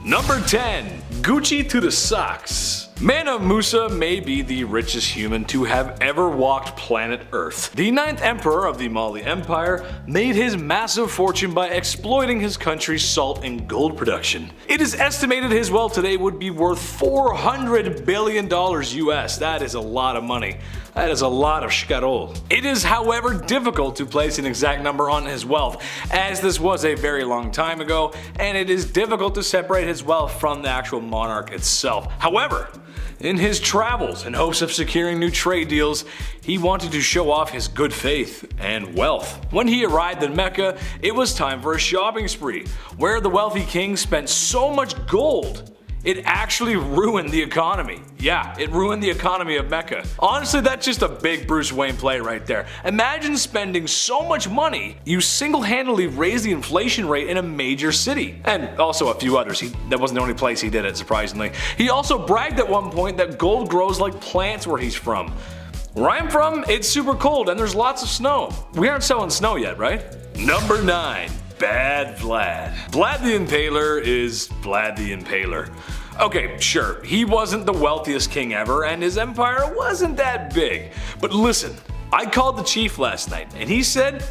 Number 10. Gucci to the socks. Mansa Musa may be the richest human to have ever walked planet Earth. The 9th emperor of the Mali Empire made his massive fortune by exploiting his country's salt and gold production. It is estimated his wealth today would be worth $400 billion US. That is a lot of money. That is a lot of shkarol. It is, however, difficult to place an exact number on his wealth, as this was a very long time ago, and it is difficult to separate his wealth from the actual monarch itself. However, in his travels, in hopes of securing new trade deals, he wanted to show off his good faith and wealth. When he arrived in Mecca, it was time for a shopping spree, where the wealthy king spent so much gold it actually ruined the economy. Yeah, it ruined the economy of Mecca. Honestly, that's just a big Bruce Wayne play right there. Imagine spending so much money, you single-handedly raised the inflation rate in a major city. And also a few others. That wasn't the only place he did it, surprisingly. He also bragged at one point that gold grows like plants where he's from. Where I'm from, it's super cold and there's lots of snow. We aren't selling snow yet, right? Number 9. Bad Vlad. Vlad the Impaler is Vlad the Impaler. Okay, sure, he wasn't the wealthiest king ever and his empire wasn't that big. But listen, I called the chief last night and he said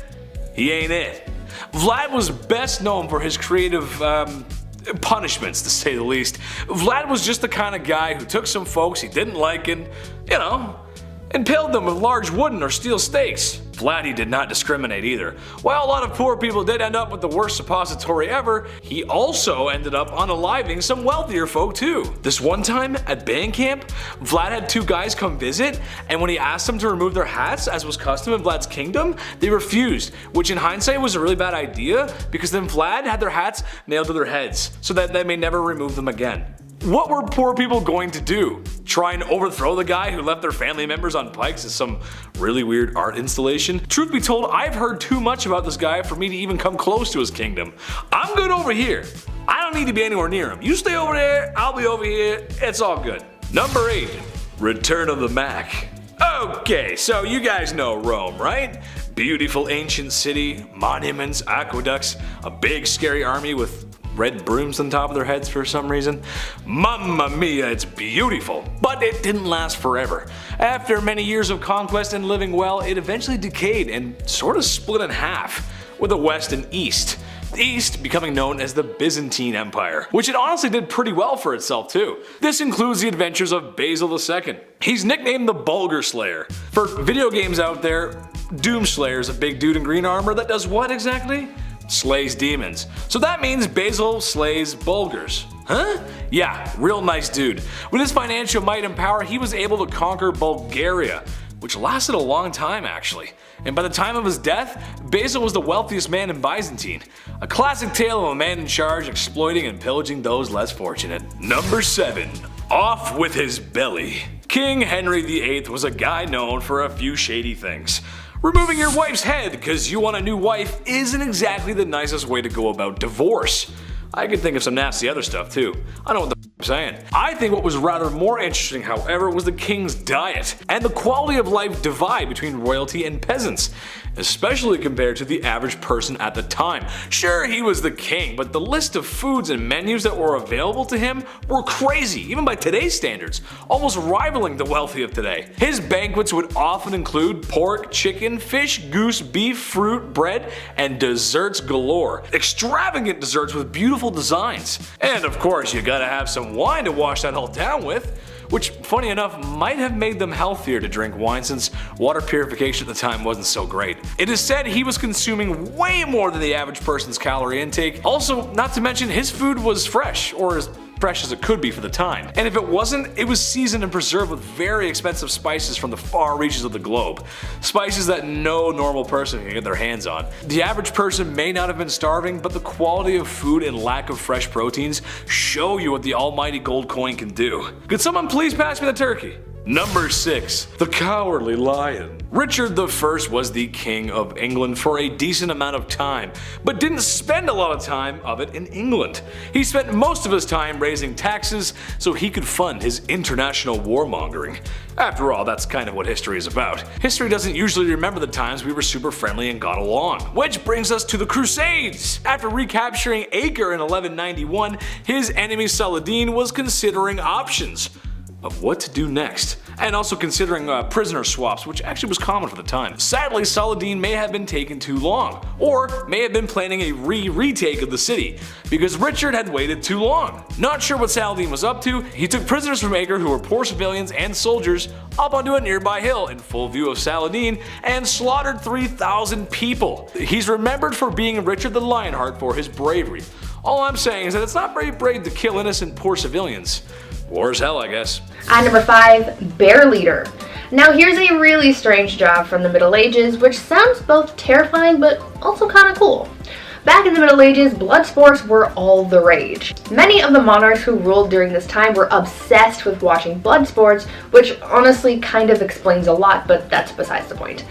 he ain't it. Vlad was best known for his creative punishments, to say the least. Vlad was just the kind of guy who took some folks he didn't like and, impaled them with large wooden or steel stakes. Vlad, he did not discriminate either. While a lot of poor people did end up with the worst suppository ever, he also ended up unaliving some wealthier folk too. This one time at band camp, Vlad had 2 guys come visit, and when he asked them to remove their hats, as was custom in Vlad's kingdom, they refused, which in hindsight was a really bad idea because then Vlad had their hats nailed to their heads so that they may never remove them again. What were poor people going to do? Try and overthrow the guy who left their family members on pikes as some really weird art installation? Truth be told, I've heard too much about this guy for me to even come close to his kingdom. I'm good over here. I don't need to be anywhere near him. You stay over there, I'll be over here, it's all good. Number 8. Return of the Mac. Okay, so you guys know Rome, right? Beautiful ancient city, monuments, aqueducts, a big scary army with red brooms on top of their heads for some reason. Mamma mia, it's beautiful. But it didn't last forever. After many years of conquest and living well, it eventually decayed and sort of split in half, with a west and east. The East becoming known as the Byzantine Empire, which it honestly did pretty well for itself too. This includes the adventures of Basil II. He's nicknamed the Bulgar Slayer. For video games out there, Doomslayer is a big dude in green armor that does what exactly? Slays demons. So that means Basil slays Bulgars. Huh? Yeah, real nice dude. With his financial might and power, he was able to conquer Bulgaria, which lasted a long time actually. And by the time of his death, Basil was the wealthiest man in Byzantine. A classic tale of a man in charge exploiting and pillaging those less fortunate. Number 7. Off with his belly. King Henry VIII was a guy known for a few shady things. Removing your wife's head because you want a new wife isn't exactly the nicest way to go about divorce. I could think of some nasty other stuff too. I know what the I'm saying. I think what was rather more interesting, however, was the king's diet and the quality of life divide between royalty and peasants, especially compared to the average person at the time. Sure, he was the king, but the list of foods and menus that were available to him were crazy, even by today's standards, almost rivaling the wealthy of today. His banquets would often include pork, chicken, fish, goose, beef, fruit, bread, and desserts galore. Extravagant desserts with beautiful designs. And of course, you gotta have some wine to wash that all down with, which funny enough might have made them healthier to drink wine since water purification at the time wasn't so great. It is said he was consuming way more than the average person's calorie intake. Also, not to mention his food was fresh, or as fresh as it could be for the time. And if it wasn't, it was seasoned and preserved with very expensive spices from the far reaches of the globe. Spices that no normal person can get their hands on. The average person may not have been starving, but the quality of food and lack of fresh proteins show you what the almighty gold coin can do. Could someone please pass me the turkey? Number 6. The Cowardly Lion. Richard I was the King of England for a decent amount of time, but didn't spend a lot of time of it in England. He spent most of his time raising taxes so he could fund his international warmongering. After all, that's kind of what history is about. History doesn't usually remember the times we were super friendly and got along. Which brings us to the Crusades! After recapturing Acre in 1191, his enemy Saladin was considering options of what to do next, and also considering prisoner swaps, which actually was common for the time. Sadly, Saladin may have been taken too long, or may have been planning a retake of the city, because Richard had waited too long. Not sure what Saladin was up to, he took prisoners from Acre who were poor civilians and soldiers up onto a nearby hill in full view of Saladin and slaughtered 3,000 people. He's remembered for being Richard the Lionheart for his bravery. All I'm saying is that it's not very brave to kill innocent poor civilians. War is hell, I guess. At number 5, Bear Leader. Now here's a really strange job from the Middle Ages, which sounds both terrifying but also kind of cool. Back in the Middle Ages, blood sports were all the rage. Many of the monarchs who ruled during this time were obsessed with watching blood sports, which honestly kind of explains a lot, but that's besides the point.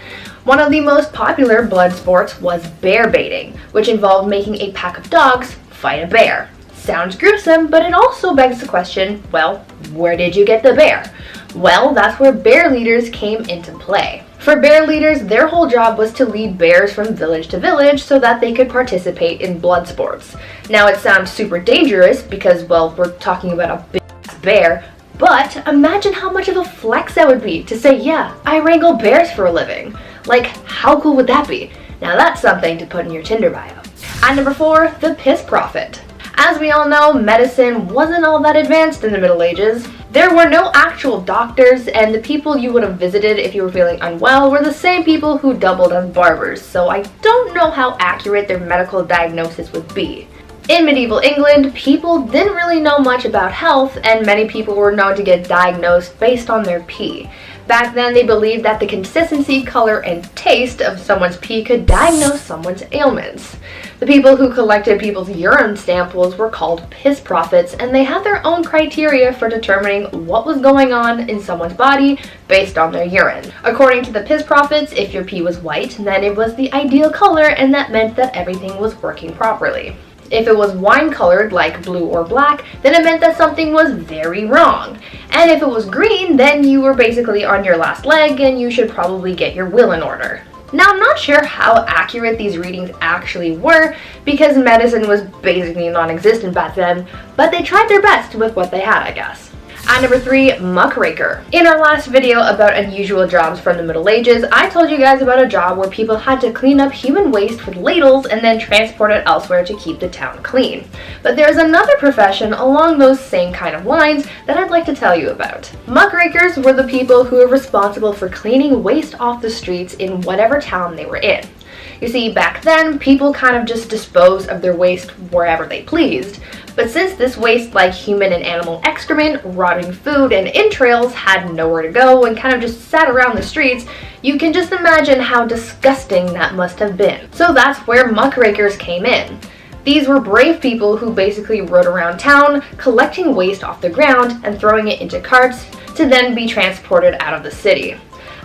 One of the most popular blood sports was bear baiting, which involved making a pack of dogs fight a bear. Sounds gruesome, but it also begs the question, well, where did you get the bear? Well, that's where bear leaders came into play. For bear leaders, their whole job was to lead bears from village to village so that they could participate in blood sports. Now it sounds super dangerous because, well, we're talking about a big bear, but imagine how much of a flex that would be to say, yeah, I wrangle bears for a living. Like, how cool would that be? Now that's something to put in your Tinder bio. At number 4, the piss prophet. As we all know, medicine wasn't all that advanced in the Middle Ages. There were no actual doctors, and the people you would have visited if you were feeling unwell were the same people who doubled as barbers, so I don't know how accurate their medical diagnosis would be. In medieval England, people didn't really know much about health, and many people were known to get diagnosed based on their pee. Back then, they believed that the consistency, color, and taste of someone's pee could diagnose someone's ailments. The people who collected people's urine samples were called piss prophets, and they had their own criteria for determining what was going on in someone's body based on their urine. According to the piss prophets, if your pee was white, then it was the ideal color, and that meant that everything was working properly. If it was wine-colored, like blue or black, then it meant that something was very wrong. And if it was green, then you were basically on your last leg and you should probably get your will in order. Now, I'm not sure how accurate these readings actually were because medicine was basically non-existent back then, but they tried their best with what they had, I guess. At number 3, muckraker. In our last video about unusual jobs from the Middle Ages, I told you guys about a job where people had to clean up human waste with ladles and then transport it elsewhere to keep the town clean. But there's another profession along those same kind of lines that I'd like to tell you about. Muckrakers were the people who were responsible for cleaning waste off the streets in whatever town they were in. You see, back then, people kind of just disposed of their waste wherever they pleased. But since this waste, like human and animal excrement, rotting food, and entrails, had nowhere to go and kind of just sat around the streets, you can just imagine how disgusting that must have been. So that's where muckrakers came in. These were brave people who basically rode around town, collecting waste off the ground and throwing it into carts to then be transported out of the city.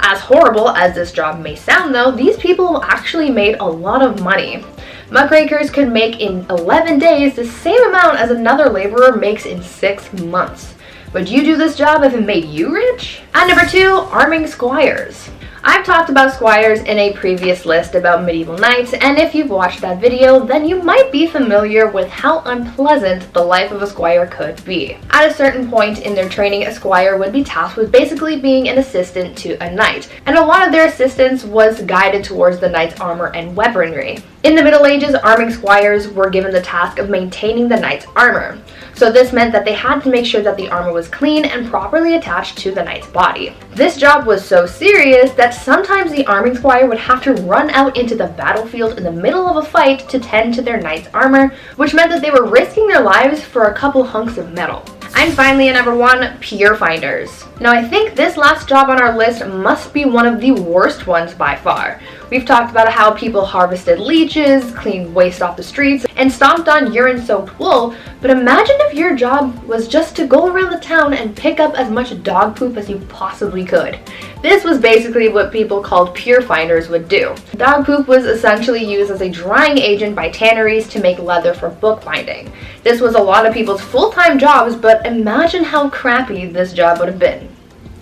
As horrible as this job may sound though, these people actually made a lot of money. Muckrakers could make in 11 days the same amount as another laborer makes in 6 months. Would you do this job if it made you rich? At number 2, arming squires. I've talked about squires in a previous list about medieval knights, and if you've watched that video, then you might be familiar with how unpleasant the life of a squire could be. At a certain point in their training, a squire would be tasked with basically being an assistant to a knight, and a lot of their assistance was guided towards the knight's armor and weaponry. In the Middle Ages, arming squires were given the task of maintaining the knight's armor. So this meant that they had to make sure that the armor was clean and properly attached to the knight's body. This job was so serious that sometimes the arming squire would have to run out into the battlefield in the middle of a fight to tend to their knight's armor, which meant that they were risking their lives for a couple hunks of metal. And finally at number 1, peer finders. Now I think this last job on our list must be one of the worst ones by far. We've talked about how people harvested leeches, cleaned waste off the streets, and stomped on urine-soaked wool, but imagine if your job was just to go around the town and pick up as much dog poop as you possibly could. This was basically what people called peer finders would do. Dog poop was essentially used as a drying agent by tanneries to make leather for bookbinding. This was a lot of people's full-time jobs, but imagine how crappy this job would have been.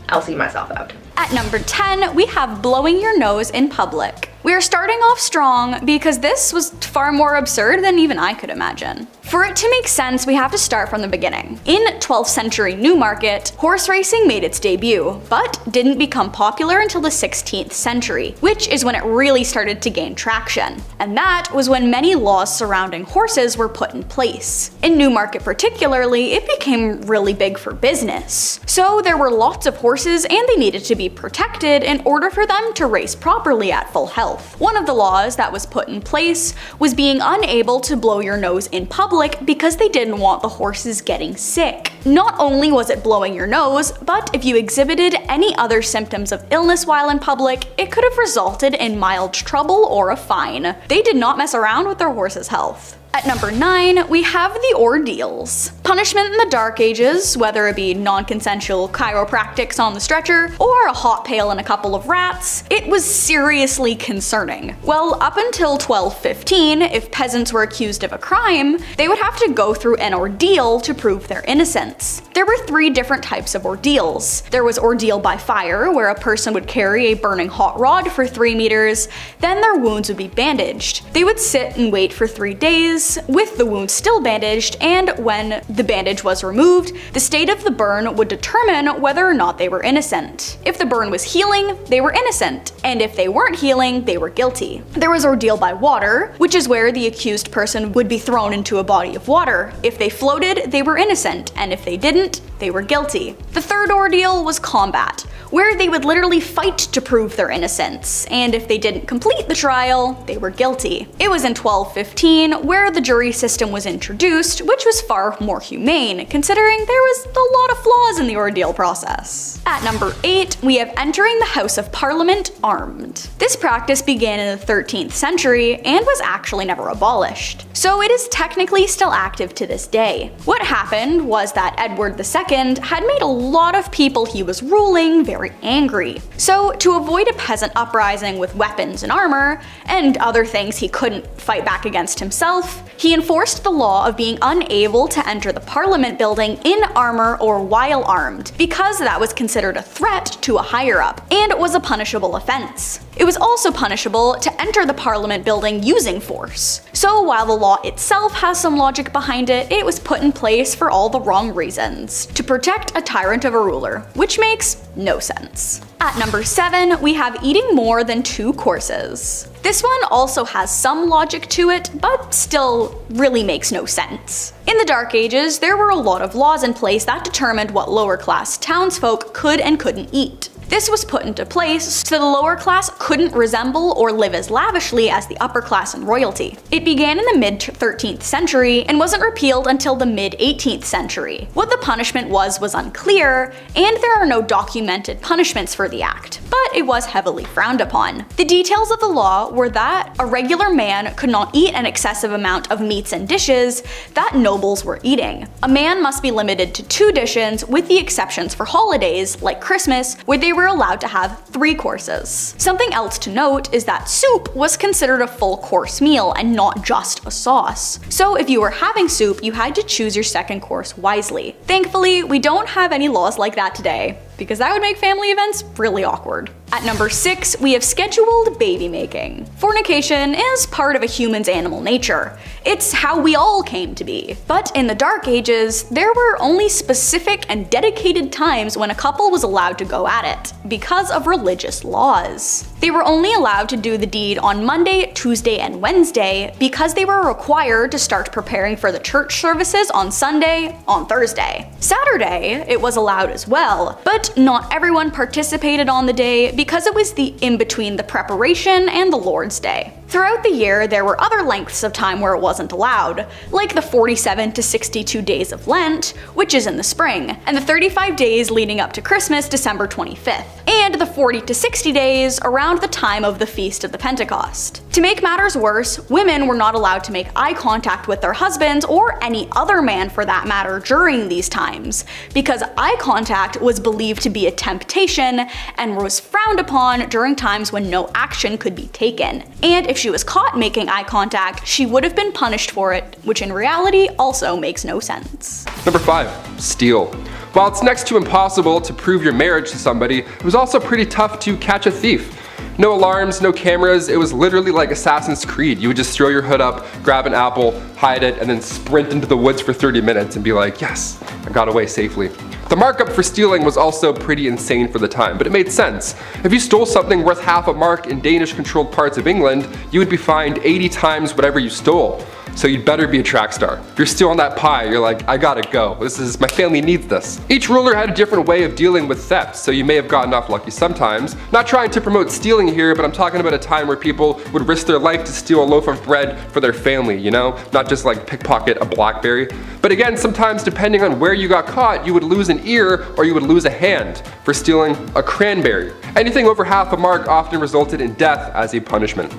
I'll see myself out. At number 10, we have blowing your nose in public. We are starting off strong because this was far more absurd than even I could imagine. For it to make sense, we have to start from the beginning. In 12th century Newmarket, horse racing made its debut, but didn't become popular until the 16th century, which is when it really started to gain traction. And that was when many laws surrounding horses were put in place. In Newmarket particularly, it became really big for business. So there were lots of horses and they needed to be protected in order for them to race properly at full health. One of the laws that was put in place was being unable to blow your nose in public because they didn't want the horses getting sick. Not only was it blowing your nose, but if you exhibited any other symptoms of illness while in public, it could have resulted in mild trouble or a fine. They did not mess around with their horse's health. At number 9, we have the ordeals. Punishment in the Dark Ages, whether it be non-consensual chiropractics on the stretcher or a hot pail and a couple of rats, it was seriously concerning. Well, up until 1215, if peasants were accused of a crime, they would have to go through an ordeal to prove their innocence. There were 3 different types of ordeals. There was ordeal by fire, where a person would carry a burning hot rod for 3 meters, then their wounds would be bandaged. They would sit and wait for 3 days, with the wound still bandaged, and when the bandage was removed, the state of the burn would determine whether or not they were innocent. If the burn was healing, they were innocent, and if they weren't healing, they were guilty. There was ordeal by water, which is where the accused person would be thrown into a body of water. If they floated, they were innocent, and if they didn't, they were guilty. The third ordeal was combat, where they would literally fight to prove their innocence, and if they didn't complete the trial, they were guilty. It was in 1215 where the jury system was introduced, which was far more humane, considering there was a lot of flaws in the ordeal process. At number 8, we have entering the House of Parliament armed. This practice began in the 13th century and was actually never abolished, so it is technically still active to this day. What happened was that Edward II had made a lot of people he was ruling very angry. So to avoid a peasant uprising with weapons and armor, and other things he couldn't fight back against himself, he enforced the law of being unable to enter the Parliament building in armor or while armed, because that was considered a threat to a higher-up, and was a punishable offense. It was also punishable to enter the Parliament building using force. So while the law itself has some logic behind it, it was put in place for all the wrong reasons, to protect a tyrant of a ruler, which makes no sense. At number 7, we have eating more than 2 courses. This one also has some logic to it, but still really makes no sense. In the Dark Ages, there were a lot of laws in place that determined what lower class townsfolk could and couldn't eat. This was put into place so the lower class couldn't resemble or live as lavishly as the upper class and royalty. It began in the mid-13th century and wasn't repealed until the mid-18th century. What the punishment was unclear, and there are no documented punishments for the act, but it was heavily frowned upon. The details of the law were that a regular man could not eat an excessive amount of meats and dishes that nobles were eating. A man must be limited to 2 dishes, with the exceptions for holidays like Christmas, where they were allowed to have 3 courses. Something else to note is that soup was considered a full course meal and not just a sauce. So if you were having soup, you had to choose your second course wisely. Thankfully, we don't have any laws like that today, because that would make family events really awkward. At number 6, we have scheduled baby making. Fornication is part of a human's animal nature. It's how we all came to be. But in the Dark Ages, there were only specific and dedicated times when a couple was allowed to go at it. because of religious laws. They were only allowed to do the deed on Monday, Tuesday, and Wednesday because they were required to start preparing for the church services on Sunday on Thursday. Saturday, it was allowed as well, but not everyone participated on the day because it was the in-between the preparation and the Lord's Day. Throughout the year, there were other lengths of time where it wasn't allowed, like the 47 to 62 days of Lent, which is in the spring, and the 35 days leading up to Christmas, December 25th, and the 40 to 60 days around the time of the Feast of the Pentecost. To make matters worse, women were not allowed to make eye contact with their husbands or any other man for that matter during these times, because eye contact was believed to be a temptation and was frowned upon during times when no action could be taken. And if she was caught making eye contact, she would have been punished for it, which in reality also makes no sense. Number 5. Steal. While it's next to impossible to prove your marriage to somebody, it was also pretty tough to catch a thief. No alarms, no cameras, it was literally like Assassin's Creed. You would just throw your hood up, grab an apple, hide it, and then sprint into the woods for 30 minutes and be like, yes, I got away safely. The markup for stealing was also pretty insane for the time, but it made sense. If you stole something worth half a mark in Danish-controlled parts of England, you would be fined 80 times whatever you stole. So you'd better be a track star. If you're still on that pie, you're like, I gotta go. My family needs this. Each ruler had a different way of dealing with theft, so you may have gotten off lucky sometimes. Not trying to promote stealing here, but I'm talking about a time where people would risk their life to steal a loaf of bread for their family, you know? Not just like pickpocket a blackberry. But again, sometimes depending on where you got caught, you would lose an ear or you would lose a hand for stealing a cranberry. Anything over half a mark often resulted in death as a punishment.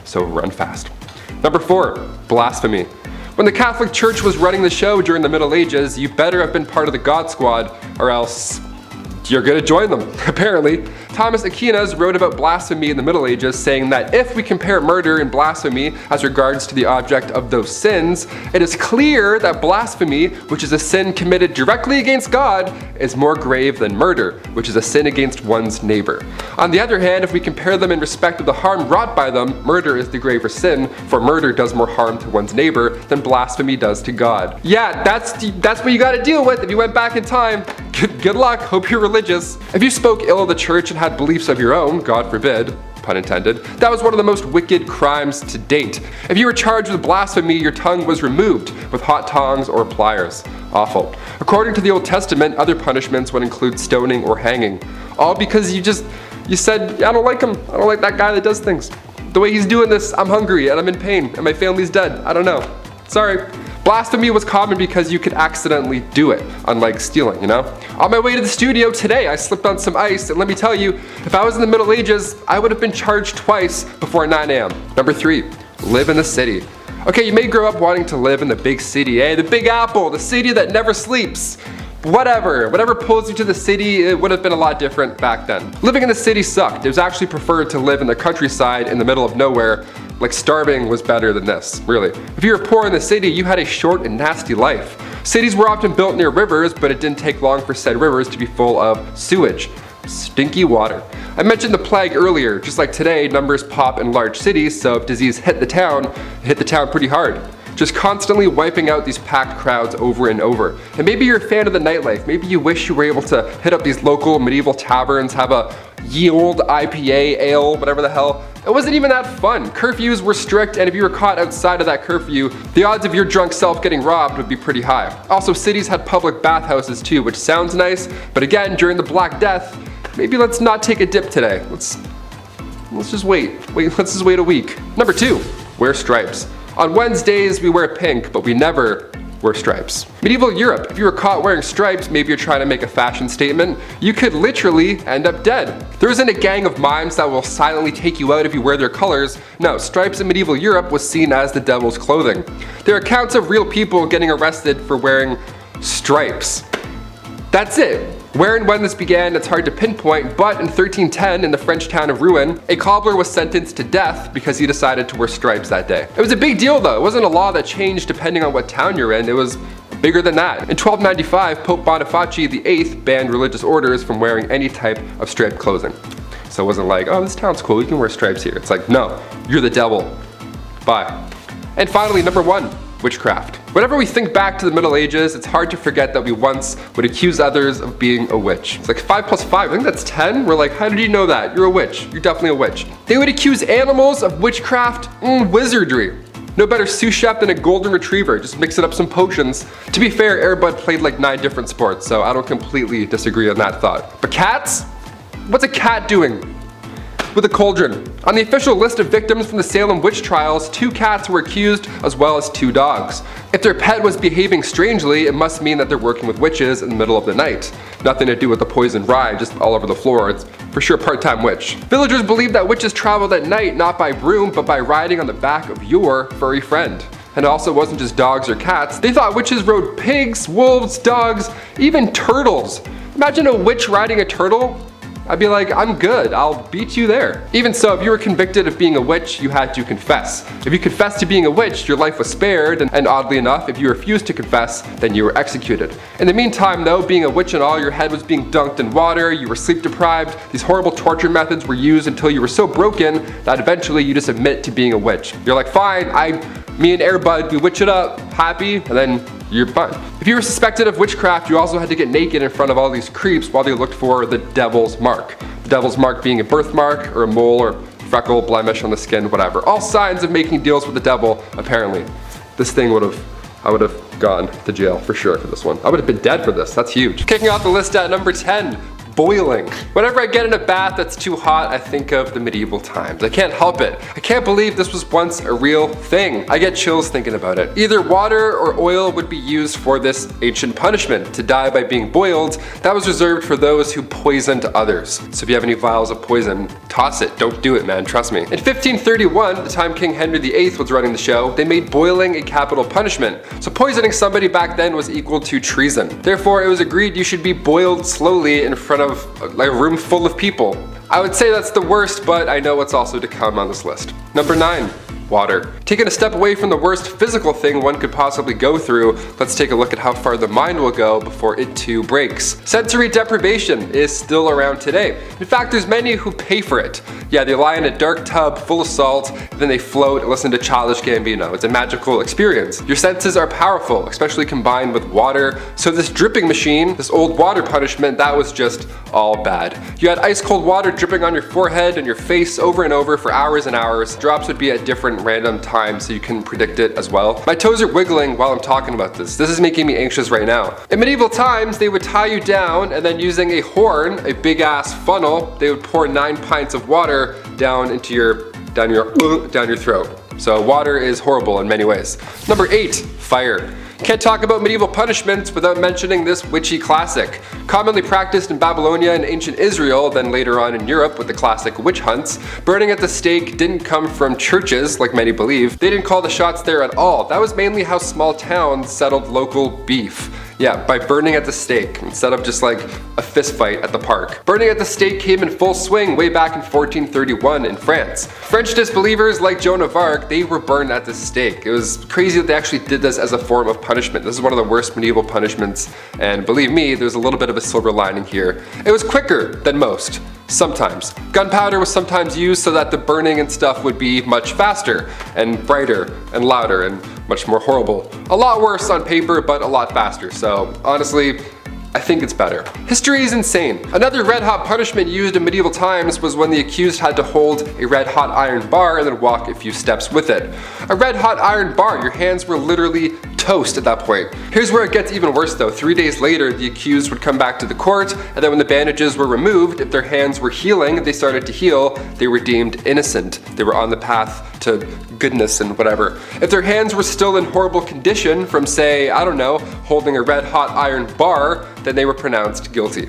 So run fast. Number 4, blasphemy. When the Catholic Church was running the show during the Middle Ages, you better have been part of the God Squad, or else you're gonna join them, apparently. Thomas Aquinas wrote about blasphemy in the Middle Ages, saying that if we compare murder and blasphemy as regards to the object of those sins, it is clear that blasphemy, which is a sin committed directly against God, is more grave than murder, which is a sin against one's neighbor. On the other hand, if we compare them in respect of the harm wrought by them, murder is the graver sin, for murder does more harm to one's neighbor than blasphemy does to God. Yeah, that's what you gotta deal with if you went back in time. Good luck, hope you're religious. If you spoke ill of the church and had beliefs of your own, God forbid, pun intended, that was one of the most wicked crimes to date. If you were charged with blasphemy, your tongue was removed with hot tongs or pliers. Awful. According to the Old Testament, other punishments would include stoning or hanging. All because you said, I don't like him, I don't like that guy that does things. The way he's doing this, I'm hungry and I'm in pain and my family's dead, I don't know. Sorry. Blasphemy was common because you could accidentally do it, unlike stealing, you know? On my way to the studio today, I slipped on some ice, and let me tell you, if I was in the Middle Ages, I would have been charged twice before 9 a.m. Number 3, live in the city. Okay, you may grow up wanting to live in the big city, the Big Apple, the city that never sleeps. Whatever pulls you to the city, it would have been a lot different back then. Living in the city sucked. It was actually preferred to live in the countryside in the middle of nowhere. Like starving was better than this, really. If you were poor in the city, you had a short and nasty life. Cities were often built near rivers, but it didn't take long for said rivers to be full of sewage. Stinky water. I mentioned the plague earlier. Just like today, numbers pop in large cities, so if disease hit the town pretty hard. Just constantly wiping out these packed crowds over and over. And maybe you're a fan of the nightlife. Maybe you wish you were able to hit up these local medieval taverns, have a ye old IPA, ale, whatever the hell. It wasn't even that fun. Curfews were strict, and if you were caught outside of that curfew, the odds of your drunk self getting robbed would be pretty high. Also, cities had public bathhouses too, which sounds nice, but again, during the Black Death, maybe let's not take a dip today. Let's just wait. Let's just wait a week. Number 2, wear stripes. On Wednesdays, we wear pink, but we never wear stripes. Medieval Europe, if you were caught wearing stripes, maybe you're trying to make a fashion statement, you could literally end up dead. There isn't a gang of mimes that will silently take you out if you wear their colors. No, stripes in medieval Europe was seen as the devil's clothing. There are accounts of real people getting arrested for wearing stripes. That's it. Where and when this began, it's hard to pinpoint, but in 1310, in the French town of Rouen, a cobbler was sentenced to death because he decided to wear stripes that day. It was a big deal though. It wasn't a law that changed depending on what town you're in. It was bigger than that. In 1295, Pope Boniface VIII banned religious orders from wearing any type of striped clothing. So it wasn't like, oh, this town's cool, you can wear stripes here. It's like, no, you're the devil. Bye. And finally, number 1, witchcraft. Whenever we think back to the Middle Ages, it's hard to forget that we once would accuse others of being a witch. It's like 5 plus 5, I think that's 10. We're like, how did you know that? You're a witch. You're definitely a witch. They would accuse animals of witchcraft and wizardry. No better sous chef than a golden retriever, just mixing up some potions. To be fair, Air Bud played like 9 different sports, so I don't completely disagree on that thought. But cats? What's a cat doing with a cauldron? On the official list of victims from the Salem witch trials, 2 cats were accused as well as 2 dogs. If their pet was behaving strangely, it must mean that they're working with witches in the middle of the night. Nothing to do with the poison rye just all over the floor. It's for sure part-time witch. Villagers believed that witches traveled at night not by broom but by riding on the back of your furry friend. And it also wasn't just dogs or cats. They thought witches rode pigs, wolves, dogs, even turtles. Imagine a witch riding a turtle. I'd be like, I'm good, I'll beat you there. Even so, if you were convicted of being a witch, you had to confess. If you confessed to being a witch, your life was spared, and oddly enough, if you refused to confess, then you were executed. In the meantime though, being a witch and all, your head was being dunked in water, you were sleep deprived, these horrible torture methods were used until you were so broken that eventually you just admit to being a witch. You're like, fine, me and Air Bud, we witch it up, happy, and then you're fine. If you were suspected of witchcraft, you also had to get naked in front of all these creeps while they looked for the devil's mark. The devil's mark being a birthmark, or a mole, or freckle, blemish on the skin, whatever. All signs of making deals with the devil, apparently. This thing I would have gone to jail for sure for this one. I would have been dead for this, that's huge. Kicking off the list at number 10. Boiling. Whenever I get in a bath that's too hot, I think of the medieval times. I can't help it. I can't believe this was once a real thing. I get chills thinking about it. Either water or oil would be used for this ancient punishment. To die by being boiled, that was reserved for those who poisoned others. So if you have any vials of poison, toss it. Don't do it, man, trust me. In 1531, the time King Henry VIII was running the show, they made boiling a capital punishment. So poisoning somebody back then was equal to treason. Therefore, it was agreed you should be boiled slowly in front of like a room full of people. I would say that's the worst, but I know what's also to come on this list. Number 9. Water. Taking a step away from the worst physical thing one could possibly go through, let's take a look at how far the mind will go before it too breaks. Sensory deprivation is still around today. In fact, there's many who pay for it. Yeah, they lie in a dark tub full of salt, then they float and listen to Childish Gambino. It's a magical experience. Your senses are powerful, especially combined with water. So this dripping machine, this old water punishment, that was just all bad. You had ice cold water dripping on your forehead and your face over and over for hours and hours. Drops would be at different random times so you can predict it as well. My toes are wiggling while I'm talking about this. This is making me anxious right now. In medieval times, they would tie you down and then using a horn, a big ass funnel, they would pour 9 pints of water down your throat. So water is horrible in many ways. Number 8, fire. Can't talk about medieval punishments without mentioning this witchy classic. Commonly practiced in Babylonia and ancient Israel, then later on in Europe with the classic witch hunts, burning at the stake didn't come from churches, like many believe. They didn't call the shots there at all. That was mainly how small towns settled local beef. Yeah, by burning at the stake, instead of just like a fist fight at the park. Burning at the stake came in full swing way back in 1431 in France. French disbelievers like Joan of Arc, they were burned at the stake. It was crazy that they actually did this as a form of punishment. This is one of the worst medieval punishments, and believe me, there's a little bit of a silver lining here. It was quicker than most. Sometimes. Gunpowder was sometimes used so that the burning and stuff would be much faster and brighter and louder and much more horrible. A lot worse on paper, but a lot faster. So honestly, I think it's better. History is insane. Another red hot punishment used in medieval times was when the accused had to hold a red hot iron bar and then walk a few steps with it. A red hot iron bar, your hands were literally toast at that point. Here's where it gets even worse though. 3 days later, the accused would come back to the court, and then when the bandages were removed, if their hands were healing, they started to heal, they were deemed innocent. They were on the path to goodness and whatever. If their hands were still in horrible condition from, say, I don't know, holding a red hot iron bar, then they were pronounced guilty.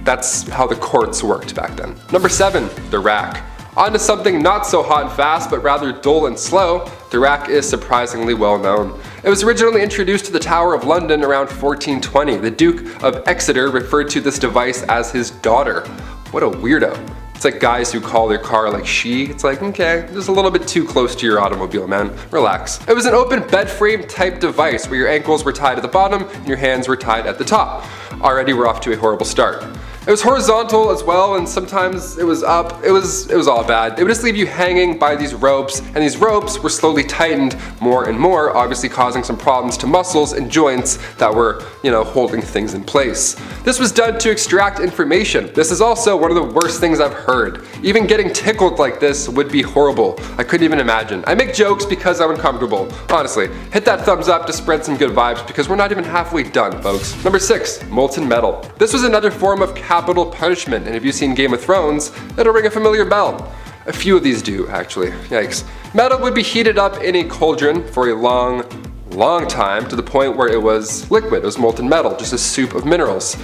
That's how the courts worked back then. Number 7, the rack. On to something not so hot and fast, but rather dull and slow. The rack is surprisingly well known. It was originally introduced to the Tower of London around 1420. The Duke of Exeter referred to this device as his daughter. What a weirdo. It's like guys who call their car like she. It's like, okay, just a little bit too close to your automobile, man. Relax. It was an open bed frame type device where your ankles were tied at the bottom and your hands were tied at the top. Already we're off to a horrible start. It was horizontal as well, and sometimes it was up. It was all bad. It would just leave you hanging by these ropes, and these ropes were slowly tightened more and more, obviously causing some problems to muscles and joints that were, holding things in place. This was done to extract information. This is also one of the worst things I've heard. Even getting tickled like this would be horrible. I couldn't even imagine. I make jokes because I'm uncomfortable. Honestly, hit that thumbs up to spread some good vibes because we're not even halfway done, folks. Number 6, molten metal. This was another form of capital punishment, and if you've seen Game of Thrones, it'll ring a familiar bell. A few of these do, actually. Yikes. Metal would be heated up in a cauldron for a long time to the point where it was liquid. It was molten metal, just a soup of minerals.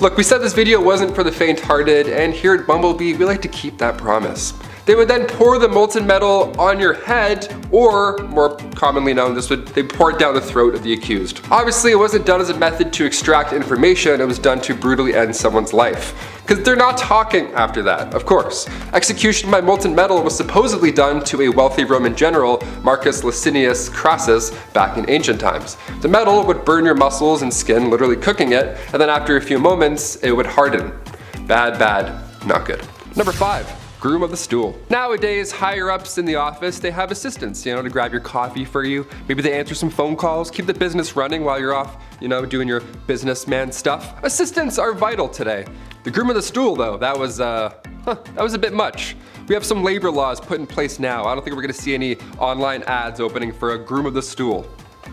Look, we said this video wasn't for the faint-hearted, and here at Bumblebee, we like to keep that promise. They would then pour the molten metal on your head, or more commonly known, they pour it down the throat of the accused. Obviously, it wasn't done as a method to extract information, it was done to brutally end someone's life. Because they're not talking after that, of course. Execution by molten metal was supposedly done to a wealthy Roman general, Marcus Licinius Crassus, back in ancient times. The metal would burn your muscles and skin, literally cooking it, and then after a few moments, it would harden. Bad, not good. Number 5. Groom of the stool. Nowadays, higher ups in the office, they have assistants, to grab your coffee for you. Maybe they answer some phone calls, keep the business running while you're off, doing your businessman stuff. Assistants are vital today. The groom of the stool, though, that was a bit much. We have some labor laws put in place now. I don't think we're gonna see any online ads opening for a groom of the stool.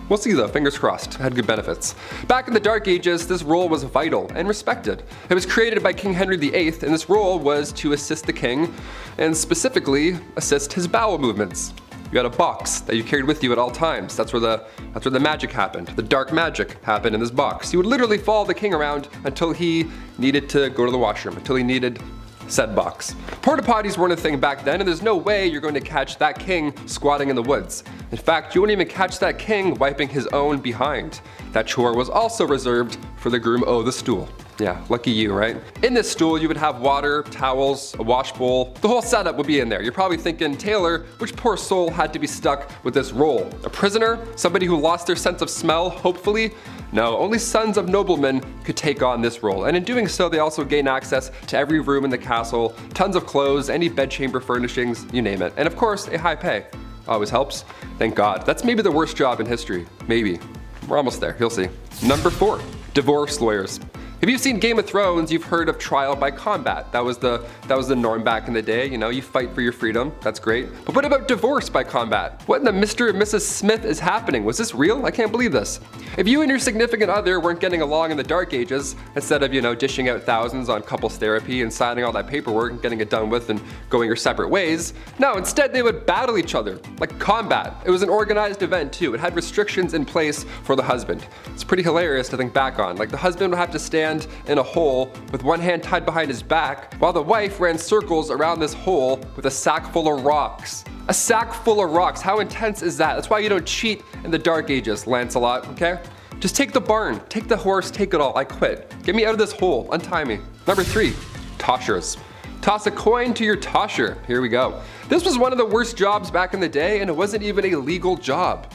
We'll see though, fingers crossed. It had good benefits. Back in the Dark Ages, this role was vital and respected. It was created by King Henry VIII, and this role was to assist the king, and specifically assist his bowel movements. You had a box that you carried with you at all times. That's where the magic happened. The dark magic happened in this box. You would literally follow the king around until he needed to go to the washroom, until he needed said box. Porta potties weren't a thing back then, and there's no way you're going to catch that king squatting in the woods. In fact, you wouldn't even catch that king wiping his own behind. That chore was also reserved for the groom of the stool. Yeah, lucky you, right? In this stool, you would have water, towels, a wash bowl. The whole setup would be in there. You're probably thinking, Taylor, which poor soul had to be stuck with this role? A prisoner? Somebody who lost their sense of smell, hopefully? No, only sons of noblemen could take on this role, and in doing so, they also gain access to every room in the castle, tons of clothes, any bedchamber furnishings, you name it. And of course, a high pay. Always helps. Thank God. That's maybe the worst job in history. Maybe. We're almost there, you'll see. Number 4, divorce lawyers. If you've seen Game of Thrones, you've heard of trial by combat. That was the norm back in the day. You fight for your freedom. That's great. But what about divorce by combat? What in the Mr. and Mrs. Smith is happening? Was this real? I can't believe this. If you and your significant other weren't getting along in the Dark Ages, instead of, dishing out thousands on couples therapy and signing all that paperwork and getting it done with and going your separate ways, no, instead they would battle each other, like combat. It was an organized event too. It had restrictions in place for the husband. It's pretty hilarious to think back on. Like the husband would have to stand in a hole with one hand tied behind his back while the wife ran circles around this hole with a sack full of rocks. A sack full of rocks. How intense is that? That's why you don't cheat in the Dark Ages, Lancelot, okay? Just take the barn, take the horse, take it all. I quit. Get me out of this hole. Untie me. Number 3, toshers. Toss a coin to your tosher. Here we go. This was one of the worst jobs back in the day, and it wasn't even a legal job.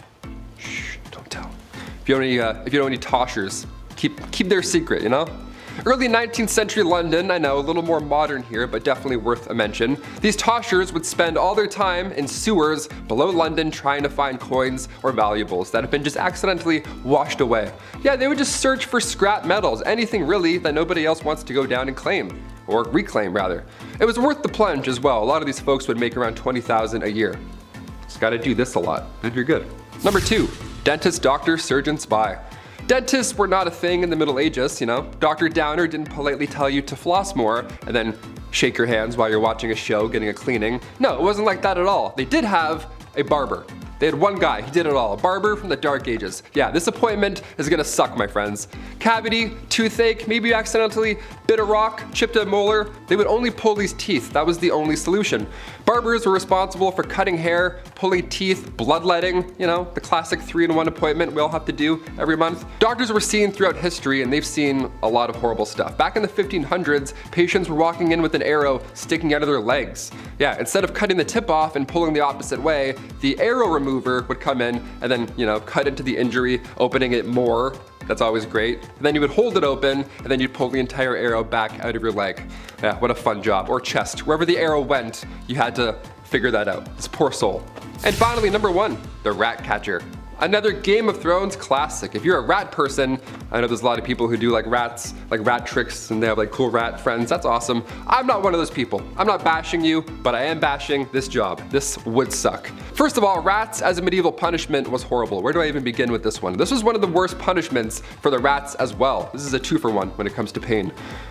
Shh, don't tell. If you don't any toshers, keep their secret, Early 19th century London, I know, a little more modern here, but definitely worth a mention. These toshers would spend all their time in sewers below London trying to find coins or valuables that have been just accidentally washed away. Yeah, they would just search for scrap metals, anything really that nobody else wants to go down and claim, or reclaim rather. It was worth the plunge as well. A lot of these folks would make around $20,000 a year. Just gotta do this a lot, and you're good. Number 2, dentist, doctor, surgeon, spy. Dentists were not a thing in the Middle Ages, Dr. Downer didn't politely tell you to floss more and then shake your hands while you're watching a show, getting a cleaning. No, it wasn't like that at all. They did have a barber. They had one guy, he did it all. A barber from the Dark Ages. Yeah, this appointment is gonna suck, my friends. Cavity, toothache, maybe you accidentally bit a rock, chipped a molar. They would only pull these teeth. That was the only solution. Barbers were responsible for cutting hair, pulling teeth, bloodletting, the classic 3-in-1 appointment we all have to do every month. Doctors were seen throughout history, and they've seen a lot of horrible stuff. Back in the 1500s, patients were walking in with an arrow sticking out of their legs. Yeah, instead of cutting the tip off and pulling the opposite way, the arrow remover would come in and then, cut into the injury, opening it more, That's always great. And then you would hold it open, and then you'd pull the entire arrow back out of your leg. Yeah, what a fun job. Or chest. Wherever the arrow went, you had to figure that out. This poor soul. And finally, number 1, the rat catcher. Another Game of Thrones classic. If you're a rat person, I know there's a lot of people who do like rats, like rat tricks, and they have like cool rat friends. That's awesome. I'm not one of those people. I'm not bashing you, but I am bashing this job. This would suck. First of all, rats as a medieval punishment was horrible. Where do I even begin with this one? This was one of the worst punishments for the rats as well. This is a 2-for-1 when it comes to pain.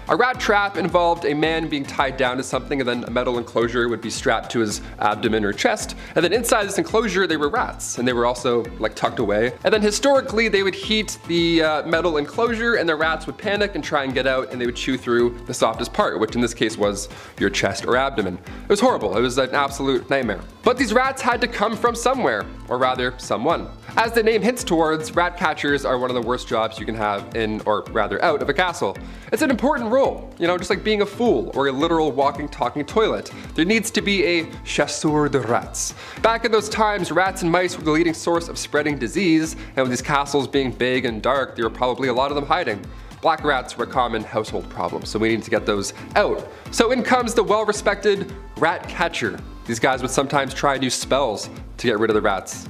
A rat trap involved a man being tied down to something, and then a metal enclosure would be strapped to his abdomen or chest. And then inside this enclosure, they were rats, and they were also like tucked away. And then historically, they would heat the metal enclosure, and the rats would panic and try and get out, and they would chew through the softest part, which in this case was your chest or abdomen. It was horrible. It was an absolute nightmare. But these rats had to come from somewhere, or rather, someone. As the name hints towards, rat catchers are one of the worst jobs you can have in, or rather out of a castle. It's an important role, you know, just like being a fool or a literal walking, talking toilet. There needs to be a chasseur de rats. Back in those times, rats and mice were the leading source of spreading disease, and with these castles being big and dark, there were probably a lot of them hiding. Black rats were a common household problem, so we need to get those out. So in comes the well-respected rat catcher. These guys would sometimes try new spells to get rid of the rats.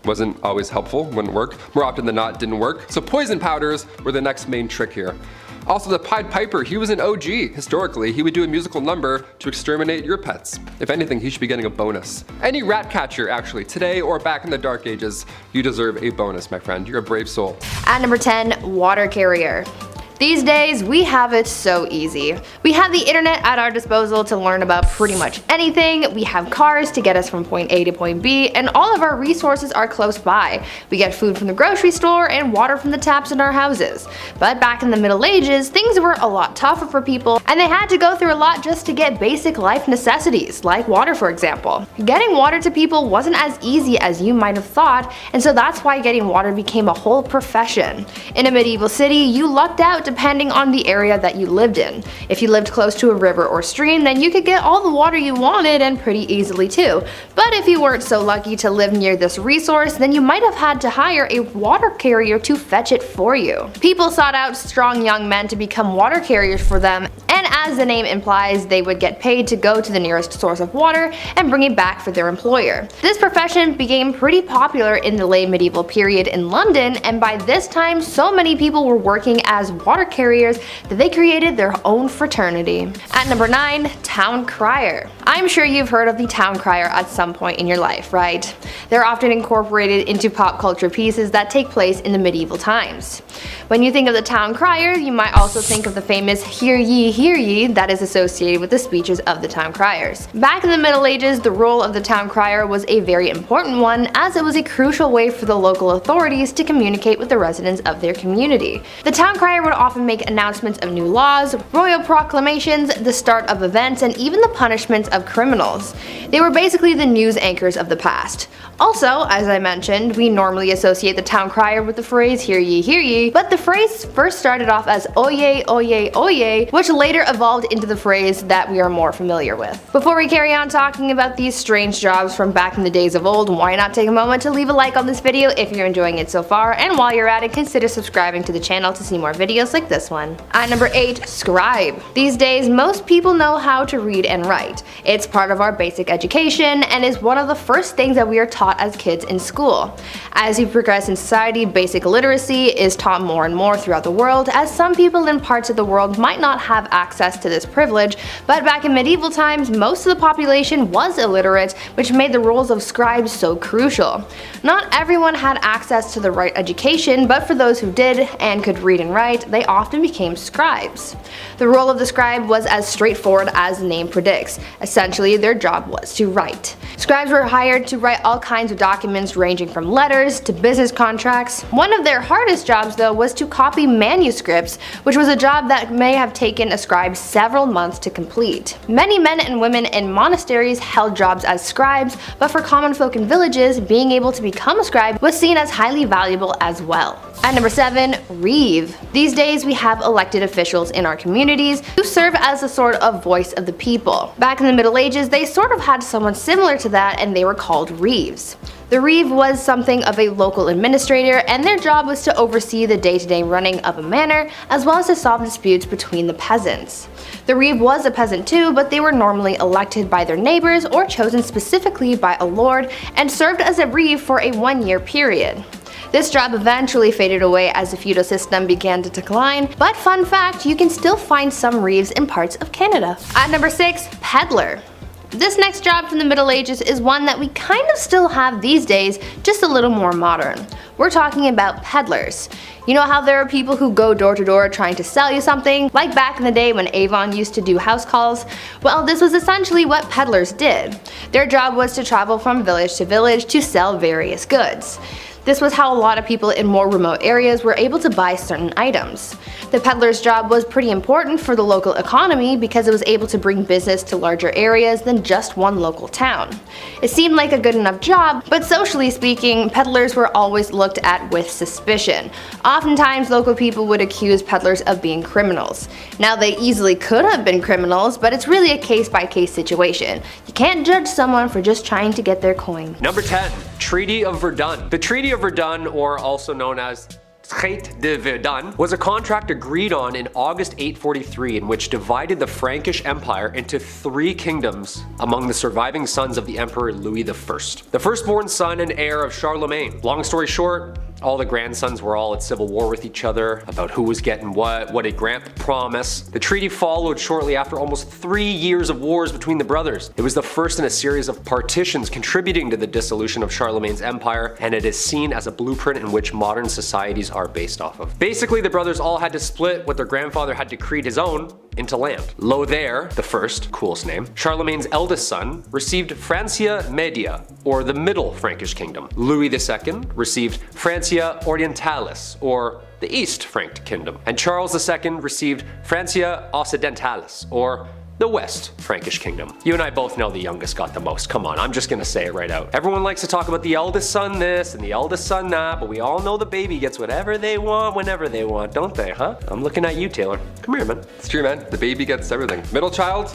Wasn't always helpful, wouldn't work. More often than not, didn't work. So poison powders were the next main trick here. Also, the Pied Piper, he was an OG. Historically, he would do a musical number to exterminate your pets. If anything, he should be getting a bonus. Any rat catcher, actually, today or back in the Dark Ages, you deserve a bonus, my friend. You're a brave soul. At number 10, water carrier. These days, we have it so easy. We have the internet at our disposal to learn about pretty much anything, we have cars to get us from point A to point B, and all of our resources are close by. We get food from the grocery store and water from the taps in our houses. But back in the Middle Ages, things were a lot tougher for people, and they had to go through a lot just to get basic life necessities, like water for example. Getting water to people wasn't as easy as you might have thought, and so that's why getting water became a whole profession. In a medieval city, you lucked out depending on the area that you lived in. If you lived close to a river or stream, then you could get all the water you wanted and pretty easily too. But if you weren't so lucky to live near this resource, then you might have had to hire a water carrier to fetch it for you. People sought out strong young men to become water carriers for them, and as the name implies, they would get paid to go to the nearest source of water and bring it back for their employer. This profession became pretty popular in the late medieval period in London, and by this time, so many people were working as water carriers that they created their own fraternity. At number 9, town crier. I'm sure you've heard of the town crier at some point in your life, right? They're often incorporated into pop culture pieces that take place in the medieval times. When you think of the town crier, you might also think of the famous hear ye, that is associated with the speeches of the town criers. Back in the Middle Ages, the role of the town crier was a very important one, as it was a crucial way for the local authorities to communicate with the residents of their community. The town crier would often make announcements of new laws, royal proclamations, the start of events, and even the punishments of criminals. They were basically the news anchors of the past. Also, as I mentioned, we normally associate the town crier with the phrase hear ye, but the phrase first started off as oye, oye, oye, which later evolved into the phrase that we are more familiar with. Before we carry on talking about these strange jobs from back in the days of old, why not take a moment to leave a like on this video if you're enjoying it so far, and while you're at it, consider subscribing to the channel to see more videos like this one. At number 8, scribe. These days, most people know how to read and write. It's part of our basic education and is one of the first things that we are taught as kids in school. As we progress in society, basic literacy is taught more and more throughout the world, as some people in parts of the world might not have access to this privilege, but back in medieval times, most of the population was illiterate, which made the roles of scribes so crucial. Not everyone had access to the right education, but for those who did and could read and write, they often became scribes. The role of the scribe was as straightforward as the name predicts. Essentially, their job was to write. Scribes were hired to write all kinds of documents ranging from letters to business contracts. One of their hardest jobs though was to copy manuscripts, which was a job that may have taken a scribe several months to complete. Many men and women in monasteries held jobs as scribes, but for common folk in villages, being able to become a scribe was seen as highly valuable as well. At number 7, reeve. These days we have elected officials in our communities who serve as a sort of voice of the people. Back in the Middle Ages, they sort of had someone similar to that, and they were called reeves. The reeve was something of a local administrator, and their job was to oversee the day-to-day running of a manor, as well as to solve disputes between the peasants. The reeve was a peasant too, but they were normally elected by their neighbors or chosen specifically by a lord and served as a reeve for a 1-year period. This job eventually faded away as the feudal system began to decline, but fun fact, you can still find some reeves in parts of Canada. At number 6, peddler. This next job from the Middle Ages is one that we kind of still have these days, just a little more modern. We're talking about peddlers. You know how there are people who go door to door trying to sell you something, like back in the day when Avon used to do house calls? Well, this was essentially what peddlers did. Their job was to travel from village to village to sell various goods. This was how a lot of people in more remote areas were able to buy certain items. The peddler's job was pretty important for the local economy because it was able to bring business to larger areas than just one local town. It seemed like a good enough job, but socially speaking, peddlers were always looked at with suspicion. Oftentimes, local people would accuse peddlers of being criminals. Now, they easily could have been criminals, but it's really a case-by-case situation. You can't judge someone for just trying to get their coin. Number 10. Treaty of Verdun. The Treaty of Verdun, or also known as Traité de Verdun, was a contract agreed on in August 843 in which divided the Frankish Empire into 3 kingdoms among the surviving sons of the Emperor Louis I, the firstborn son and heir of Charlemagne. Long story short, all the grandsons were all at civil war with each other about who was getting what did Grant promise. The treaty followed shortly after almost 3 years of wars between the brothers. It was the first in a series of partitions contributing to the dissolution of Charlemagne's empire, and it is seen as a blueprint in which modern societies are based off of. Basically, the brothers all had to split what their grandfather had decreed his own into land. Lothair the First, coolest name, Charlemagne's eldest son, received Francia Media, or the Middle Frankish Kingdom. Louis II received Francia Orientalis, or the East Frank Kingdom. And Charles II received Francia Occidentalis, or the West Frankish Kingdom. You and I both know the youngest got the most. Come on, I'm just gonna say it right out. Everyone likes to talk about the eldest son this and the eldest son that, but we all know the baby gets whatever they want whenever they want, don't they, huh? I'm looking at you, Taylor. Come here, man. It's true, man. The baby gets everything. Middle child?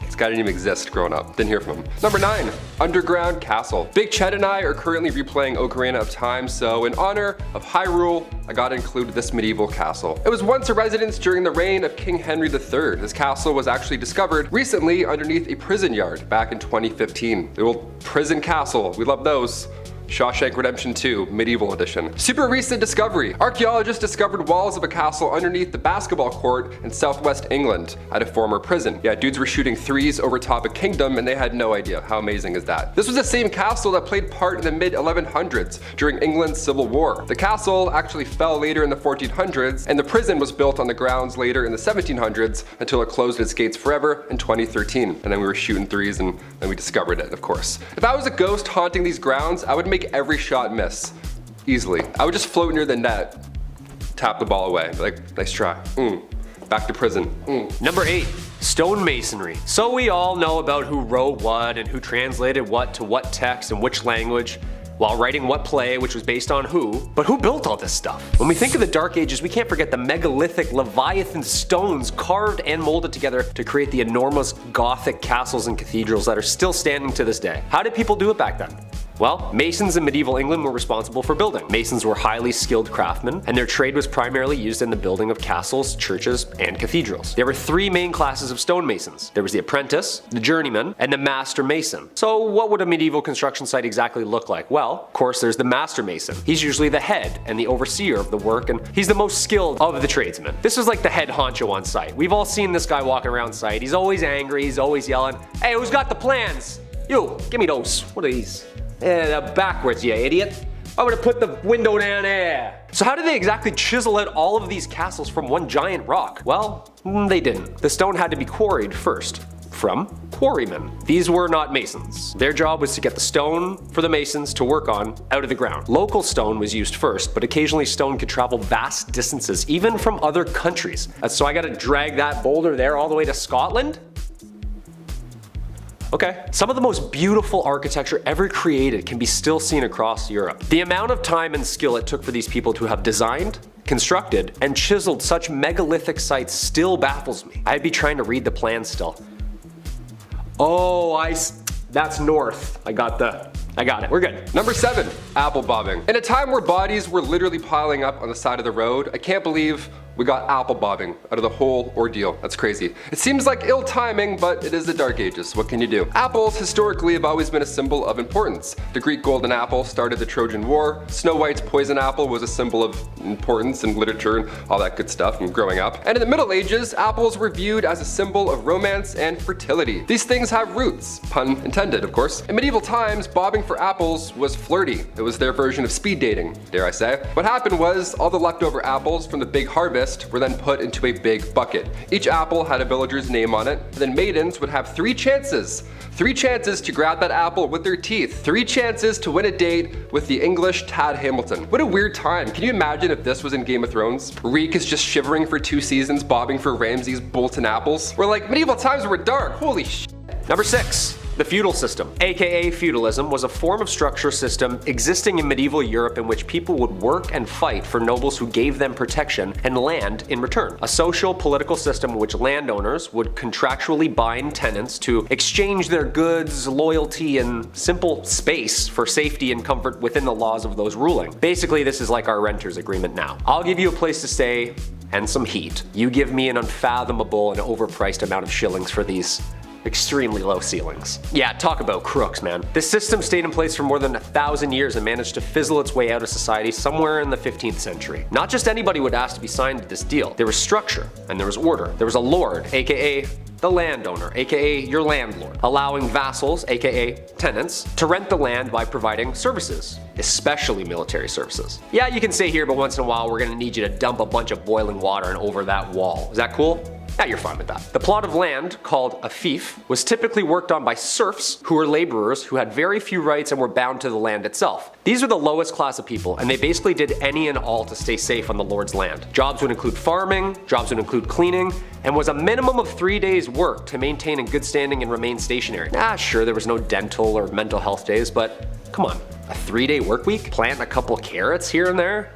This guy didn't even exist growing up. Didn't hear from him. Number 9, underground castle. Big Chet and I are currently replaying Ocarina of Time, so in honor of Hyrule, I gotta include this medieval castle. It was once a residence during the reign of King Henry III. This castle was actually discovered recently underneath a prison yard back in 2015. The old prison castle, we love those. Shawshank Redemption 2, Medieval Edition. Super recent discovery. Archaeologists discovered walls of a castle underneath the basketball court in southwest England at a former prison. Yeah, dudes were shooting threes over top a kingdom and they had no idea. How amazing is that? This was the same castle that played part in the mid-1100s during England's Civil War. The castle actually fell later in the 1400s, and the prison was built on the grounds later in the 1700s until it closed its gates forever in 2013. And then we were shooting threes and then we discovered it, of course. If I was a ghost haunting these grounds, I would make every shot miss. Easily. I would just float near the net, tap the ball away. Like, nice try. Back to prison. Number 8. Stonemasonry. So we all know about who wrote what and who translated what to what text and which language while writing what play, which was based on who. But who built all this stuff? When we think of the Dark Ages, we can't forget the megalithic Leviathan stones carved and molded together to create the enormous Gothic castles and cathedrals that are still standing to this day. How did people do it back then? Well, masons in medieval England were responsible for building. Masons were highly skilled craftsmen, and their trade was primarily used in the building of castles, churches, and cathedrals. There were 3 main classes of stonemasons. There was the apprentice, the journeyman, and the master mason. So what would a medieval construction site exactly look like? Well, of course, there's the master mason. He's usually the head and the overseer of the work, and he's the most skilled of the tradesmen. This is like the head honcho on site. We've all seen this guy walking around site. He's always angry, he's always yelling, "Hey, who's got the plans? You, give me those. What are these? Backwards, you idiot. I would have put the window down there." So how did they exactly chisel out all of these castles from one giant rock? Well, they didn't. The stone had to be quarried first from quarrymen. These were not masons. Their job was to get the stone for the masons to work on out of the ground. Local stone was used first, but occasionally stone could travel vast distances, even from other countries. So I gotta drag that boulder there all the way to Scotland? okay? Some of the most beautiful architecture ever created can be still seen across Europe. The amount of time and skill it took for these people to have designed, constructed, and chiseled such megalithic sites still baffles me. I'd be trying to read the plan still. Oh, that's north. I got it, we're good. Number 7, apple bobbing. In a time where bodies were literally piling up on the side of the road, I can't believe we got apple bobbing out of the whole ordeal. That's crazy. It seems like ill timing, but it is the Dark Ages. What can you do? Apples historically have always been a symbol of importance. The Greek golden apple started the Trojan War. Snow White's poison apple was a symbol of importance in literature and all that good stuff from growing up. And in the Middle Ages, apples were viewed as a symbol of romance and fertility. These things have roots, pun intended, of course. In medieval times, bobbing for apples was flirty. It was their version of speed dating, dare I say. What happened was all the leftover apples from the big harvest were then put into a big bucket. Each apple had a villager's name on it, and then maidens would have 3 chances. 3 chances to grab that apple with their teeth. 3 chances to win a date with the English Tad Hamilton. What a weird time. Can you imagine if this was in Game of Thrones? Reek is just shivering for 2 seasons, bobbing for Ramsay's Bolton apples. We're like, medieval times were dark, holy shit. Number 6. The feudal system, aka feudalism, was a form of structure system existing in medieval Europe in which people would work and fight for nobles who gave them protection and land in return. A social political system in which landowners would contractually bind tenants to exchange their goods, loyalty, and simple space for safety and comfort within the laws of those ruling. Basically, this is like our renter's agreement now. I'll give you a place to stay and some heat. You give me an unfathomable and overpriced amount of shillings for these extremely low ceilings. Yeah, talk about crooks, man. This system stayed in place for more than 1,000 years and managed to fizzle its way out of society somewhere in the 15th century. Not just anybody would ask to be signed to this deal. There was structure and there was order. There was a lord, aka the landowner, aka your landlord, allowing vassals, aka tenants, to rent the land by providing services, especially military services. Yeah, you can stay here, but once in a while we're gonna need you to dump a bunch of boiling water and over that wall. Is that cool? Yeah, you're fine with that. The plot of land, called a fief, was typically worked on by serfs who were laborers who had very few rights and were bound to the land itself. These were the lowest class of people, and they basically did any and all to stay safe on the lord's land. Jobs would include farming, jobs would include cleaning, and was a minimum of 3 days' work to maintain in good standing and remain stationary. Sure, there was no dental or mental health days, but come on, a 3-day work week? Plant a couple carrots here and there?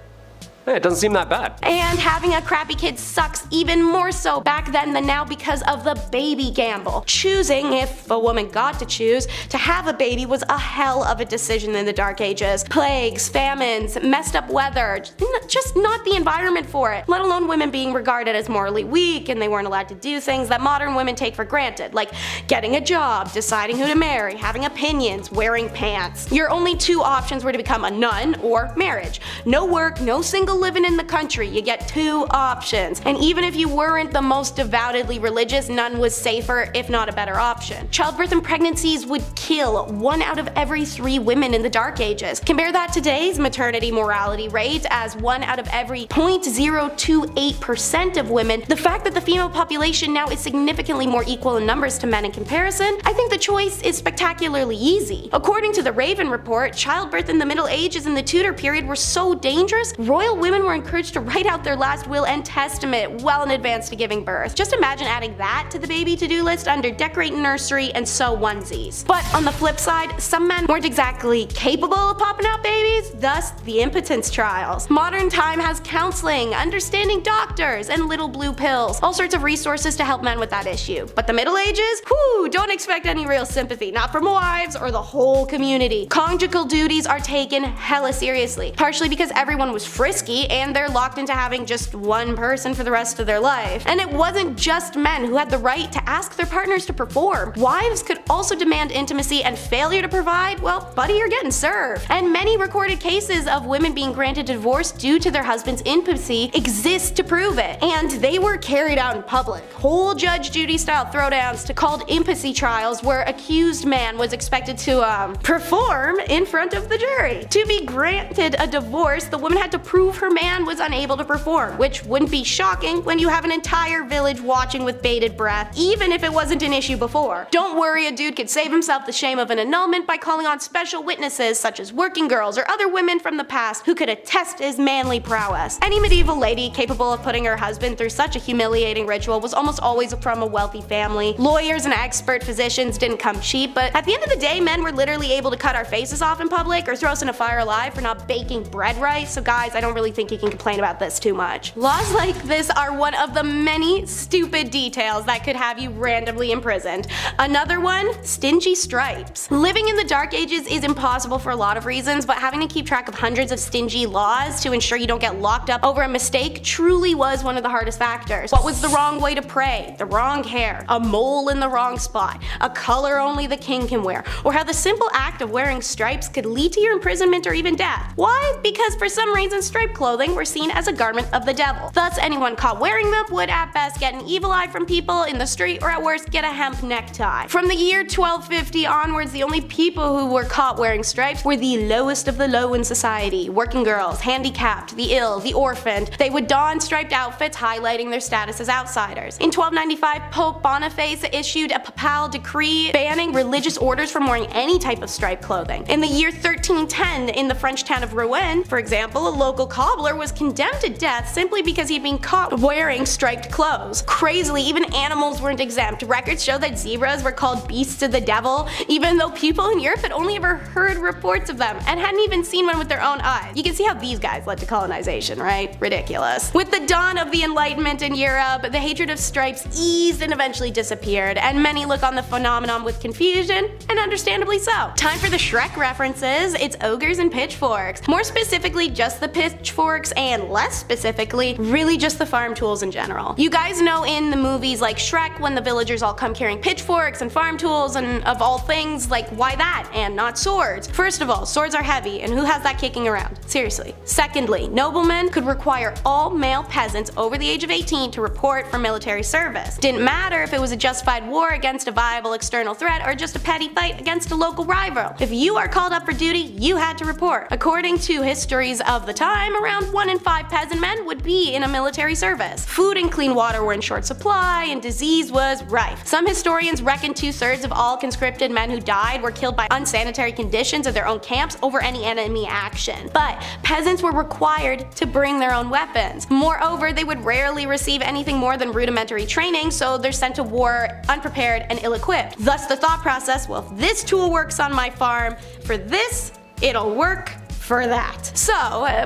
It doesn't seem that bad. And having a crappy kid sucks even more so back then than now because of the baby gamble. Choosing, if a woman got to choose, to have a baby was a hell of a decision in the Dark Ages. Plagues, famines, messed up weather, just not the environment for it. Let alone women being regarded as morally weak and they weren't allowed to do things that modern women take for granted, like getting a job, deciding who to marry, having opinions, wearing pants. Your only 2 options were to become a nun or marriage. No work, no single living in the country, you get 2 options. And even if you weren't the most devoutedly religious, none was safer, if not a better option. Childbirth and pregnancies would kill 1 out of every 3 women in the Dark Ages. Compare that to today's maternity mortality rate as 1 out of every 0.028% of women. The fact that the female population now is significantly more equal in numbers to men in comparison, I think the choice is spectacularly easy. According to the Raven Report, childbirth in the Middle Ages and the Tudor period were so dangerous, royal women were encouraged to write out their last will and testament well in advance to giving birth. Just imagine adding that to the baby to-do list under decorate nursery and sew onesies. But on the flip side, some men weren't exactly capable of popping out babies, thus the impotence trials. Modern time has counseling, understanding doctors, and little blue pills. All sorts of resources to help men with that issue. But the Middle Ages? Whew, don't expect any real sympathy, not from wives or the whole community. Conjugal duties are taken hella seriously, partially because everyone was frisky and they're locked into having just 1 person for the rest of their life. And it wasn't just men who had the right to ask their partners to perform. Wives could also demand intimacy, and failure to provide, well, buddy, you're getting served. And many recorded cases of women being granted divorce due to their husband's impotency exist to prove it. And they were carried out in public. Whole Judge Judy style throwdowns to called impotency trials where accused man was expected to perform in front of the jury. To be granted a divorce, the woman had to prove her her man was unable to perform, which wouldn't be shocking when you have an entire village watching with bated breath, even if it wasn't an issue before. Don't worry, a dude could save himself the shame of an annulment by calling on special witnesses such as working girls or other women from the past who could attest his manly prowess. Any medieval lady capable of putting her husband through such a humiliating ritual was almost always from a wealthy family. Lawyers and expert physicians didn't come cheap, but at the end of the day, men were literally able to cut our faces off in public or throw us in a fire alive for not baking bread right, so guys, I don't really think you can complain about this too much. Laws like this are one of the many stupid details that could have you randomly imprisoned. Another one, stingy stripes. Living in the Dark Ages is impossible for a lot of reasons, but having to keep track of hundreds of stingy laws to ensure you don't get locked up over a mistake truly was one of the hardest factors. What was the wrong way to pray? The wrong hair, a mole in the wrong spot, a color only the king can wear, or how the simple act of wearing stripes could lead to your imprisonment or even death. Why? Because for some reason striped clothing were seen as a garment of the devil. Thus anyone caught wearing them would at best get an evil eye from people in the street, or at worst get a hemp necktie. From the year 1250 onwards, the only people who were caught wearing stripes were the lowest of the low in society: working girls, handicapped, the ill, the orphaned. They would don striped outfits highlighting their status as outsiders. In 1295, Pope Boniface issued a papal decree banning religious orders from wearing any type of striped clothing. In the year 1310, in the French town of Rouen, for example, a local cobbler was condemned to death simply because he'd been caught wearing striped clothes. Crazily, even animals weren't exempt. Records show that zebras were called beasts of the devil, even though people in Europe had only ever heard reports of them and hadn't even seen one with their own eyes. You can see how these guys led to colonization, right? Ridiculous. With the dawn of the Enlightenment in Europe, the hatred of stripes eased and eventually disappeared, and many look on the phenomenon with confusion, and understandably so. Time for the Shrek references. It's ogres and pitchforks. More specifically, just the pitchforks, and less specifically, really just the farm tools in general. You guys know in the movies like Shrek, when the villagers all come carrying pitchforks and farm tools, and of all things, like, why that and not swords? First of all, swords are heavy, and who has that kicking around? Seriously. Secondly, noblemen could require all male peasants over the age of 18 to report for military service. Didn't matter if it was a justified war against a viable external threat or just a petty fight against a local rival. If you are called up for duty, you had to report. According to histories of the time, around 1 in 5 peasant men would be in a military service. Food and clean water were in short supply, and disease was rife. Some historians reckon 2/3 of all conscripted men who died were killed by unsanitary conditions of their own camps over any enemy action. But peasants were required to bring their own weapons. Moreover, they would rarely receive anything more than rudimentary training, so they're sent to war unprepared and ill-equipped. Thus the thought process, well, if this tool works on my farm, for this, it'll work for that. So,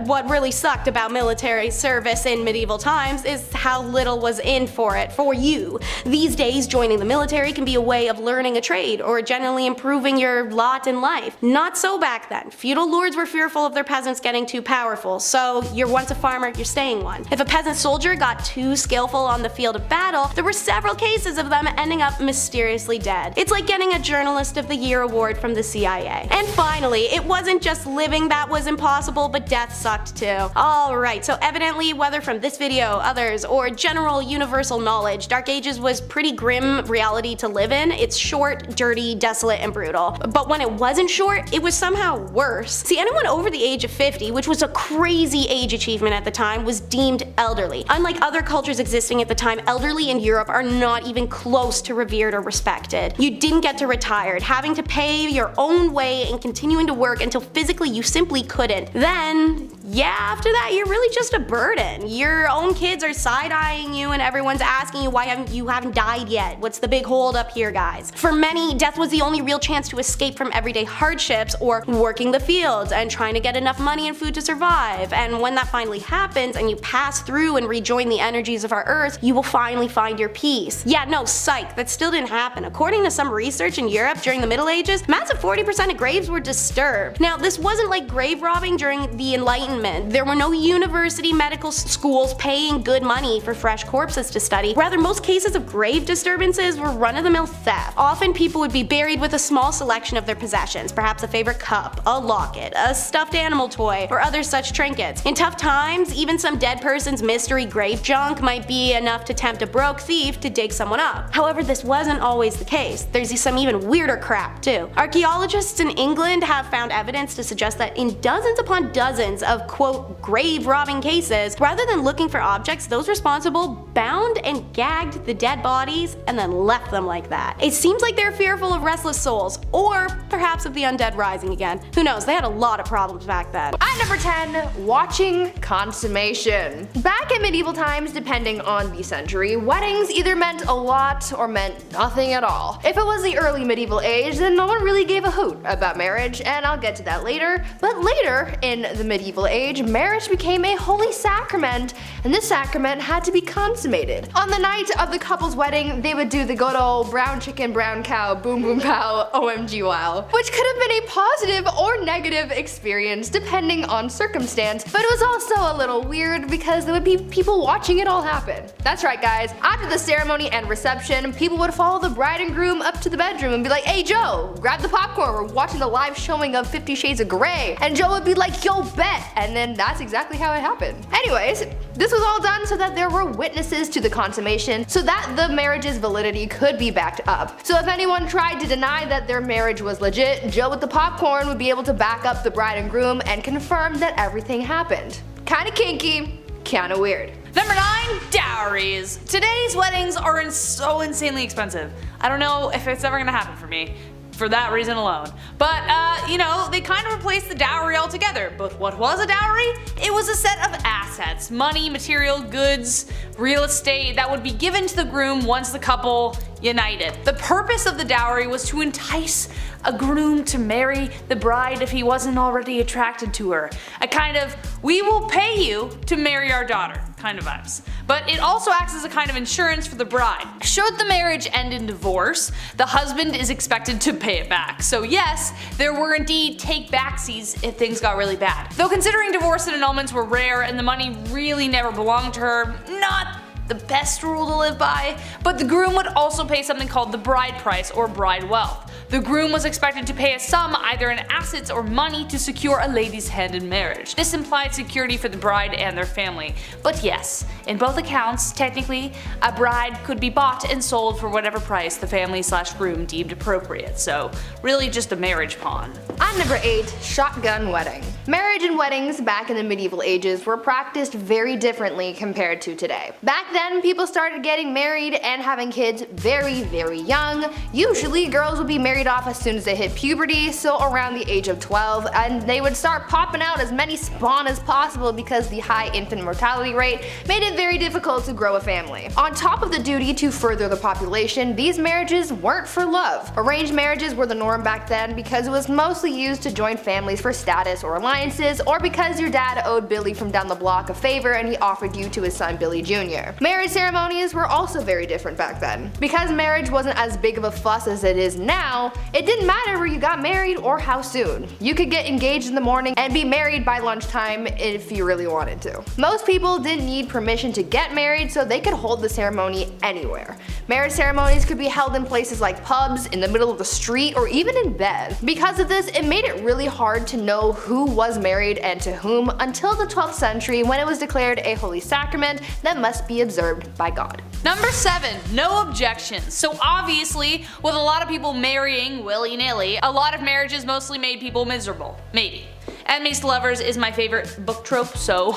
what really sucked about military service in medieval times is how little was in for it for you. These days, joining the military can be a way of learning a trade or generally improving your lot in life. Not so back then. Feudal lords were fearful of their peasants getting too powerful, so you're once a farmer, you're staying one. If a peasant soldier got too skillful on the field of battle, there were several cases of them ending up mysteriously dead. It's like getting a Journalist of the Year award from the CIA. And finally, it wasn't just living that was impossible, but death sucked too. Alright, so evidently, whether from this video, others, or general universal knowledge, Dark Ages was pretty grim reality to live in. It's short, dirty, desolate, and brutal. But when it wasn't short, it was somehow worse. See, anyone over the age of 50, which was a crazy age achievement at the time, was deemed elderly. Unlike other cultures existing at the time, elderly in Europe are not even close to revered or respected. You didn't get to retire, having to pay your own way and continuing to work until physically you simply couldn't. Then, yeah, after that, you're really just a burden. Your own kids are side-eyeing you and everyone's asking you why you haven't died yet. What's the big hold up here, guys? For many, death was the only real chance to escape from everyday hardships or working the fields and trying to get enough money and food to survive. And when that finally happens and you pass through and rejoin the energies of our earth, you will finally find your peace. Yeah, no, psych, that still didn't happen. According to some research in Europe during the Middle Ages, massive 40% of graves were disturbed. Now, this wasn't like grave robbing during the Enlightenment. There were no university medical schools paying good money for fresh corpses to study. Rather, most cases of grave disturbances were run-of-the-mill theft. Often people would be buried with a small selection of their possessions, perhaps a favorite cup, a locket, a stuffed animal toy, or other such trinkets. In tough times, even some dead person's mystery grave junk might be enough to tempt a broke thief to dig someone up. However, this wasn't always the case. There's some even weirder crap too. Archaeologists in England have found evidence to suggest that in in dozens upon dozens of quote grave robbing cases, rather than looking for objects, those responsible bound and gagged the dead bodies and then left them like that. It seems like they're fearful of restless souls, or perhaps of the undead rising again. Who knows, they had a lot of problems back then. At number 10, watching consummation. Back in medieval times, depending on the century, weddings either meant a lot or meant nothing at all. If it was the early medieval age, then no one really gave a hoot about marriage, and I'll get to that later. But later, in the medieval age, marriage became a holy sacrament, and this sacrament had to be consummated. On the night of the couple's wedding, they would do the good old brown chicken, brown cow, boom boom pow, OMG wow, which could have been a positive or negative experience depending on circumstance, but it was also a little weird because there would be people watching it all happen. That's right guys, after the ceremony and reception, people would follow the bride and groom up to the bedroom and be like, hey Joe, grab the popcorn, we're watching the live showing of 50 Shades of Grey. And Joe would be like, yo bet, and then that's exactly how it happened. Anyways, this was all done so that there were witnesses to the consummation, so that the marriage's validity could be backed up. So if anyone tried to deny that their marriage was legit, Joe with the popcorn would be able to back up the bride and groom and confirm that everything happened. Kinda kinky, kinda weird. Number 9, dowries. Today's weddings are so insanely expensive. I don't know if it's ever gonna happen for me, for that reason alone. But, you know, they kind of replaced the dowry altogether. But what was a dowry? It was a set of assets, money, material, goods, real estate that would be given to the groom once the couple united. The purpose of the dowry was to entice a groom to marry the bride if he wasn't already attracted to her. A kind of, we will pay you to marry our daughter kind of vibes. But it also acts as a kind of insurance for the bride. Should the marriage end in divorce, the husband is expected to pay it back. So yes, there were indeed take-backsies if things got really bad. Though considering divorce and annulments were rare and the money really never belonged to her, not the best rule to live by, but the groom would also pay something called the bride price or bride wealth. The groom was expected to pay a sum either in assets or money to secure a lady's hand in marriage. This implied security for the bride and their family. But yes, in both accounts, technically, a bride could be bought and sold for whatever price the family/groom deemed appropriate, so really just a marriage pawn. On number 8, shotgun wedding. Marriage and weddings back in the medieval ages were practiced very differently compared to today. Back then, people started getting married and having kids very, very young. Usually, girls would be married off as soon as they hit puberty, so around the age of 12, and they would start popping out as many spawn as possible because the high infant mortality rate made it very difficult to grow a family. On top of the duty to further the population, these marriages weren't for love. Arranged marriages were the norm back then because it was mostly used to join families for status or alliances, or because your dad owed Billy from down the block a favor and he offered you to his son Billy Jr. Marriage ceremonies were also very different back then. Because marriage wasn't as big of a fuss as it is now, it didn't matter where you got married or how soon. You could get engaged in the morning and be married by lunchtime if you really wanted to. Most people didn't need permission to get married, so they could hold the ceremony anywhere. Marriage ceremonies could be held in places like pubs, in the middle of the street, or even in bed. Because of this, it made it really hard to know who was married and to whom until the 12th century, when it was declared a holy sacrament that must be observed by God. Number 7, no objections. So obviously, with a lot of people marrying willy-nilly, a lot of marriages mostly made people miserable. Maybe. Enemies to lovers is my favorite book trope, so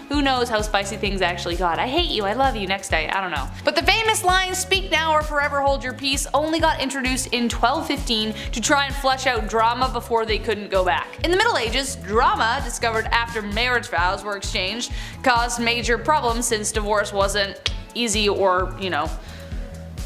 who knows how spicy things actually got. I hate you, I love you, next day, I don't know. But the famous line, speak now or forever hold your peace, only got introduced in 1215 to try and flesh out drama before they couldn't go back. In the Middle Ages, drama, discovered after marriage vows were exchanged, caused major problems since divorce wasn't easy or, you know,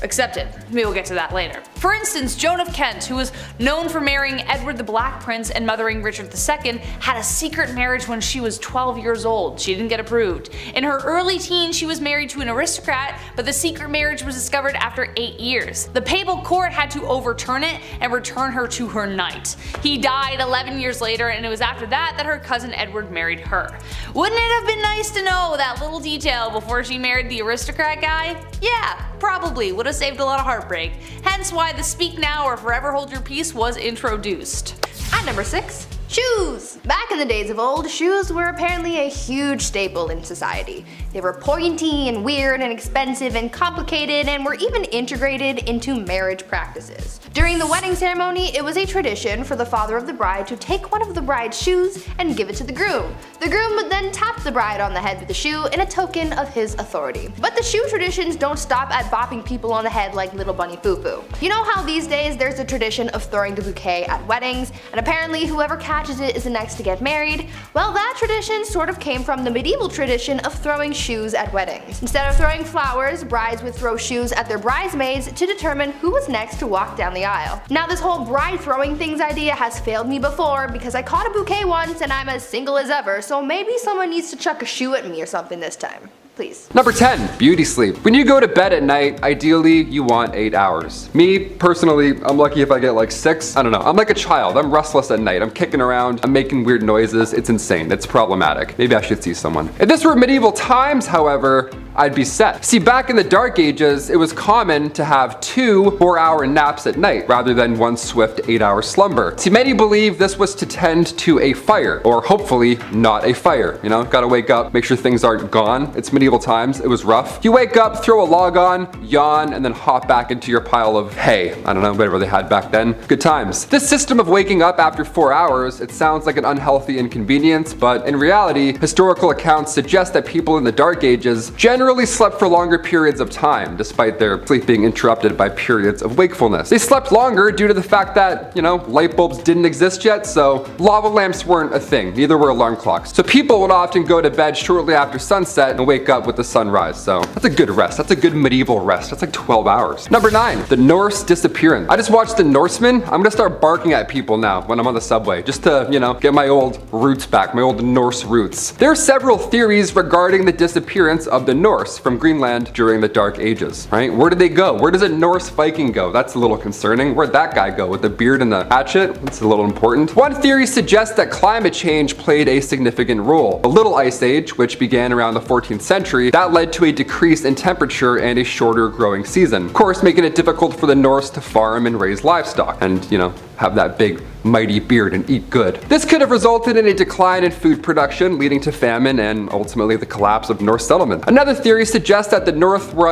accepted. We will get to that later. For instance, Joan of Kent, who was known for marrying Edward the Black Prince and mothering Richard II, had a secret marriage when she was 12 years old. She didn't get approved. In her early teens, she was married to an aristocrat, but the secret marriage was discovered after 8 years. The papal court had to overturn it and return her to her knight. He died 11 years later, and it was after that that her cousin Edward married her. Wouldn't it have been nice to know that little detail before she married the aristocrat guy? Yeah, probably would have saved a lot of heartbreak. Hence why the speak now or forever hold your peace was introduced. At number 6, Shoes! Back in the days of old, shoes were apparently a huge staple in society. They were pointy and weird and expensive and complicated and were even integrated into marriage practices. During the wedding ceremony, it was a tradition for the father of the bride to take one of the bride's shoes and give it to the groom. The groom would then tap the bride on the head with the shoe in a token of his authority. But the shoe traditions don't stop at bopping people on the head like little bunny foo-foo. You know how these days there's a tradition of throwing the bouquet at weddings, and apparently whoever catches it is the next to get married? Well, that tradition sort of came from the medieval tradition of throwing shoes at weddings. Instead of throwing flowers, brides would throw shoes at their bridesmaids to determine who was next to walk down the aisle. Now this whole bride throwing things idea has failed me before because I caught a bouquet once and I'm as single as ever, so maybe someone needs to chuck a shoe at me or something this time. Please. Number 10, beauty sleep. When you go to bed at night, ideally you want 8 hours. Me, personally, I'm lucky if I get like 6. I don't know, I'm like a child. I'm restless at night. I'm kicking around, I'm making weird noises. It's insane, it's problematic. Maybe I should see someone. If this were medieval times, however, I'd be set. See, back in the Dark Ages, it was common to have 2 4-hour naps at night rather than one swift 8-hour slumber. See, many believe this was to tend to a fire, or hopefully not a fire. You know, gotta wake up, make sure things aren't gone. It's medieval times, it was rough. You wake up, throw a log on, yawn, and then hop back into your pile of hay. I don't know, whatever they had back then. Good times. This system of waking up after 4 hours, it sounds like an unhealthy inconvenience, but in reality, historical accounts suggest that people in the Dark Ages generally slept for longer periods of time, despite their sleep being interrupted by periods of wakefulness. They slept longer due to the fact that, you know, light bulbs didn't exist yet, so lava lamps weren't a thing, neither were alarm clocks. So people would often go to bed shortly after sunset and wake up with the sunrise, so that's a good rest. That's a good medieval rest. That's like 12 hours. Number 9, the Norse disappearance. I just watched The Norseman. I'm gonna start barking at people now when I'm on the subway, just to, you know, get my old roots back, my old Norse roots. There are several theories regarding the disappearance of the Norse from Greenland during the Dark Ages, right? Where did they go? Where does a Norse Viking go? That's a little concerning. Where'd that guy go with the beard and the hatchet? That's a little important. One theory suggests that climate change played a significant role. The Little Ice Age, which began around the 14th century, that led to a decrease in temperature and a shorter growing season. Of course, making it difficult for the Norse to farm and raise livestock and, you know, have that big mighty beard and eat good. This could have resulted in a decline in food production, leading to famine and ultimately the collapse of Norse settlement. Another theory suggests that the North were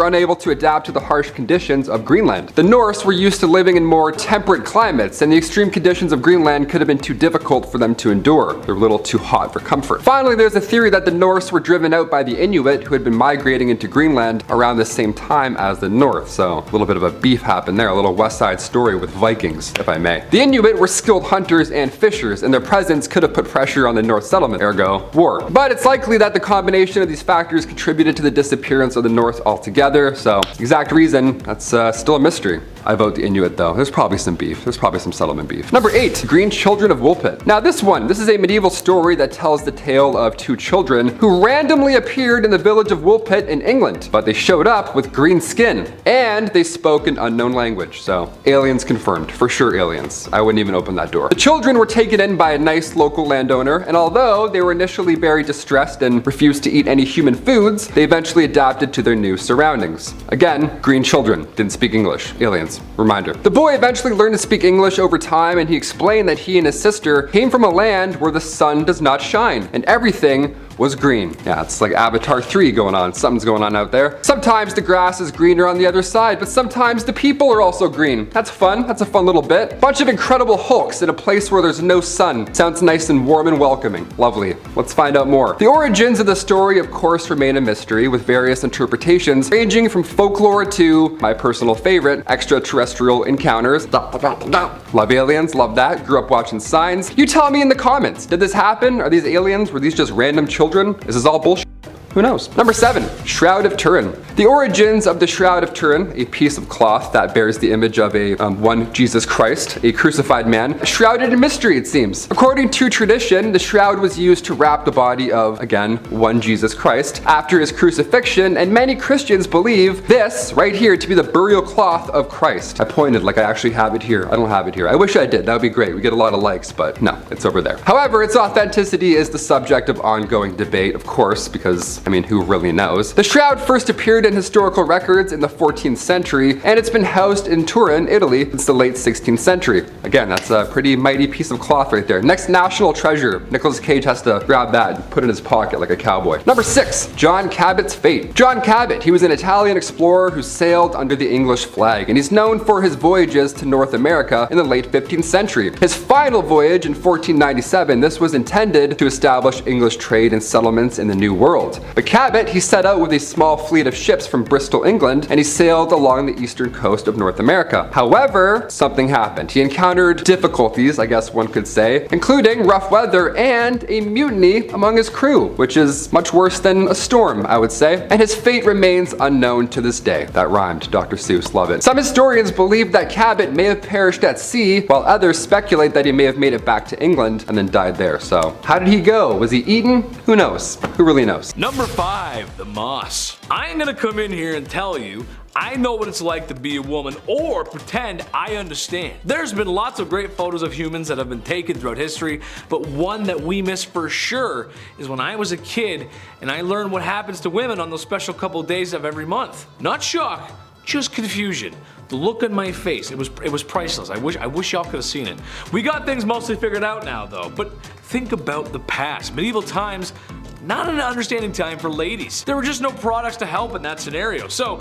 unable to adapt to the harsh conditions of Greenland. The Norse were used to living in more temperate climates, and the extreme conditions of Greenland could have been too difficult for them to endure. They were a little too hot for comfort. Finally, there's a theory that the Norse were driven out by the Inuit, who had been migrating into Greenland around the same time as the North. So a little bit of a beef happened there, a little West Side Story with Vikings, if I may. The Inuit were skilled hunters and fishers, and their presence could have put pressure on the North settlement, ergo war. But it's likely that the combination of these factors contributed to the disappearance of the North altogether, so exact reason, that's still a mystery. I vote the Inuit though. There's probably some beef. There's probably some settlement beef. Number 8, Green Children of Woolpit. Now this is a medieval story that tells the tale of 2 children who randomly appeared in the village of Woolpit in England, but they showed up with green skin and they spoke an unknown language. So aliens confirmed, for sure aliens. I wouldn't even open that door. The children were taken in by a nice local landowner, and although they were initially very distressed and refused to eat any human foods, they eventually adapted to their new surroundings. Again, green children, didn't speak English, aliens. Reminder. The boy eventually learned to speak English over time, and he explained that he and his sister came from a land where the sun does not shine and everything was green. Yeah, it's like Avatar 3 going on. Something's going on out there. Sometimes the grass is greener on the other side, but sometimes the people are also green. That's fun. That's a fun little bit. Bunch of incredible Hulks in a place where there's no sun. Sounds nice and warm and welcoming. Lovely. Let's find out more. The origins of the story, of course, remain a mystery, with various interpretations ranging from folklore to my personal favorite, extraterrestrial encounters. Love aliens, love that. Grew up watching Signs. You tell me in the comments, did this happen? Are these aliens? Were these just random children? Is this all bullshit? Who knows? Number 7, Shroud of Turin. The origins of the Shroud of Turin, a piece of cloth that bears the image of a one Jesus Christ, a crucified man, shrouded in mystery it seems. According to tradition, the shroud was used to wrap the body of, again, one Jesus Christ after his crucifixion, and many Christians believe this right here to be the burial cloth of Christ. I pointed like I actually have it here. I don't have it here. I wish I did. That would be great. We get a lot of likes, but no, it's over there. However, its authenticity is the subject of ongoing debate, of course, because I mean, who really knows? The shroud first appeared in historical records in the 14th century, and it's been housed in Turin, Italy, since the late 16th century. Again, that's a pretty mighty piece of cloth right there. Next national treasure. Nicolas Cage has to grab that and put it in his pocket like a cowboy. Number 6, John Cabot's fate. John Cabot, he was an Italian explorer who sailed under the English flag, and he's known for his voyages to North America in the late 15th century. His final voyage in 1497, this was intended to establish English trade and settlements in the New World. But Cabot, he set out with a small fleet of ships from Bristol, England, and he sailed along the eastern coast of North America. However, something happened. He encountered difficulties, I guess one could say, including rough weather and a mutiny among his crew, which is much worse than a storm, I would say. And his fate remains unknown to this day. That rhymed, Dr. Seuss, love it. Some historians believe that Cabot may have perished at sea, while others speculate that he may have made it back to England and then died there. So, how did he go? Was he eaten? Who knows? Who really knows? Number 5, the moss. I ain't gonna come in here and tell you I know what it's like to be a woman or pretend I understand. There's been lots of great photos of humans that have been taken throughout history, but one that we miss for sure is when I was a kid and I learned what happens to women on those special couple days of every month. Not shock, just confusion. The look on my face, it was priceless. I wish y'all could have seen it. We got things mostly figured out now though, but think about the past. Medieval times, not an understanding time for ladies. There were just no products to help in that scenario. So,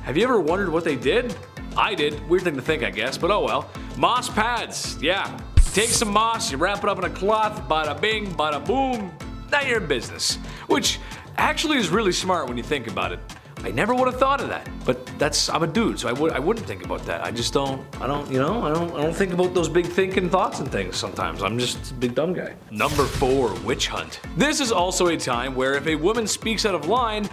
have you ever wondered what they did? I did. Weird thing to think, I guess, but oh well. Moss pads, yeah. Take some moss, you wrap it up in a cloth, bada bing, bada boom, now you're in business. Which actually is really smart when you think about it. I never would have thought of that, but I'm a dude, so I wouldn't think about that. I don't think about those big thinking thoughts and things sometimes. I'm just a big dumb guy. Number 4, witch hunt. This is also a time where if a woman speaks out of line,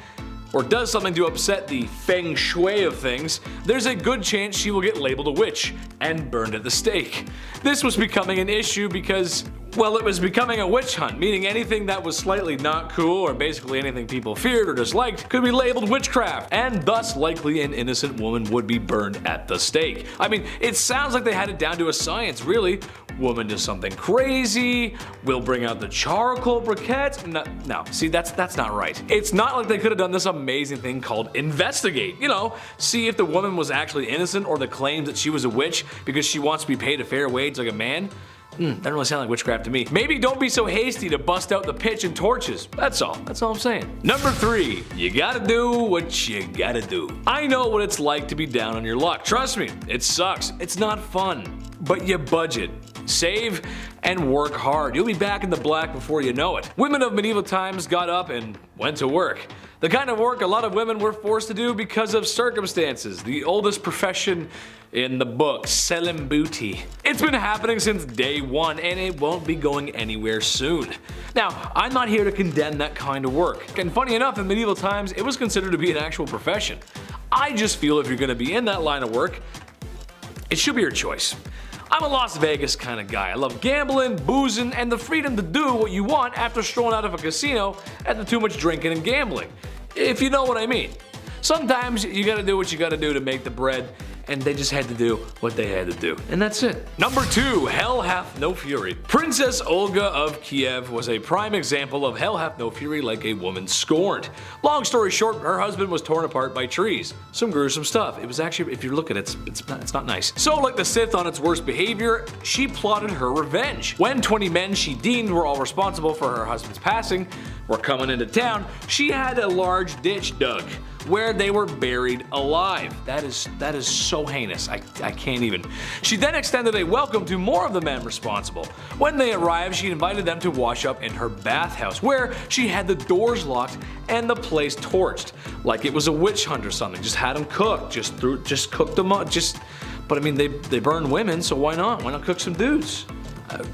or does something to upset the feng shui of things, there's a good chance she will get labeled a witch and burned at the stake. This was becoming an issue because, well, it was becoming a witch hunt, meaning anything that was slightly not cool or basically anything people feared or disliked could be labeled witchcraft, and thus likely an innocent woman would be burned at the stake. I mean, it sounds like they had it down to a science, really. Woman does something crazy, we'll bring out the charcoal briquettes. No, see, that's not right. It's not like they could have done this amazing thing called investigate. You know, see if the woman was actually innocent or the claims that she was a witch because she wants to be paid a fair wage like a man. Doesn't really sound like witchcraft to me. Maybe don't be so hasty to bust out the pitch and torches. That's all I'm saying. Number 3, you gotta do what you gotta do. I know what it's like to be down on your luck. Trust me, it sucks. It's not fun. But you budget, save, and work hard. You'll be back in the black before you know it. Women of medieval times got up and went to work. The kind of work a lot of women were forced to do because of circumstances. The oldest profession in the book, selling booty. It's been happening since day one and it won't be going anywhere soon. Now, I'm not here to condemn that kind of work. And funny enough, in medieval times, it was considered to be an actual profession. I just feel if you're gonna be in that line of work, it should be your choice. I'm a Las Vegas kind of guy. I love gambling, boozing, and the freedom to do what you want after strolling out of a casino after too much drinking and gambling. If you know what I mean. Sometimes you gotta do what you gotta do to make the bread, and they just had to do what they had to do. And that's it. Number 2, hell hath no fury. Princess Olga of Kiev was a prime example of hell hath no fury like a woman scorned. Long story short, her husband was torn apart by trees. Some gruesome stuff. It was actually, if you look at it, it's not nice. So like the Sith on its worst behavior, she plotted her revenge. When 20 men she deemed were all responsible for her husband's passing were coming into town, she had a large ditch dug where they were buried alive. That is so heinous. I can't even. She then extended a welcome to more of the men responsible. When they arrived, she invited them to wash up in her bathhouse, where she had the doors locked and the place torched, like it was a witch hunt or something. Just had them cooked, just cooked them up. But I mean, they burn women, so why not? Why not cook some dudes?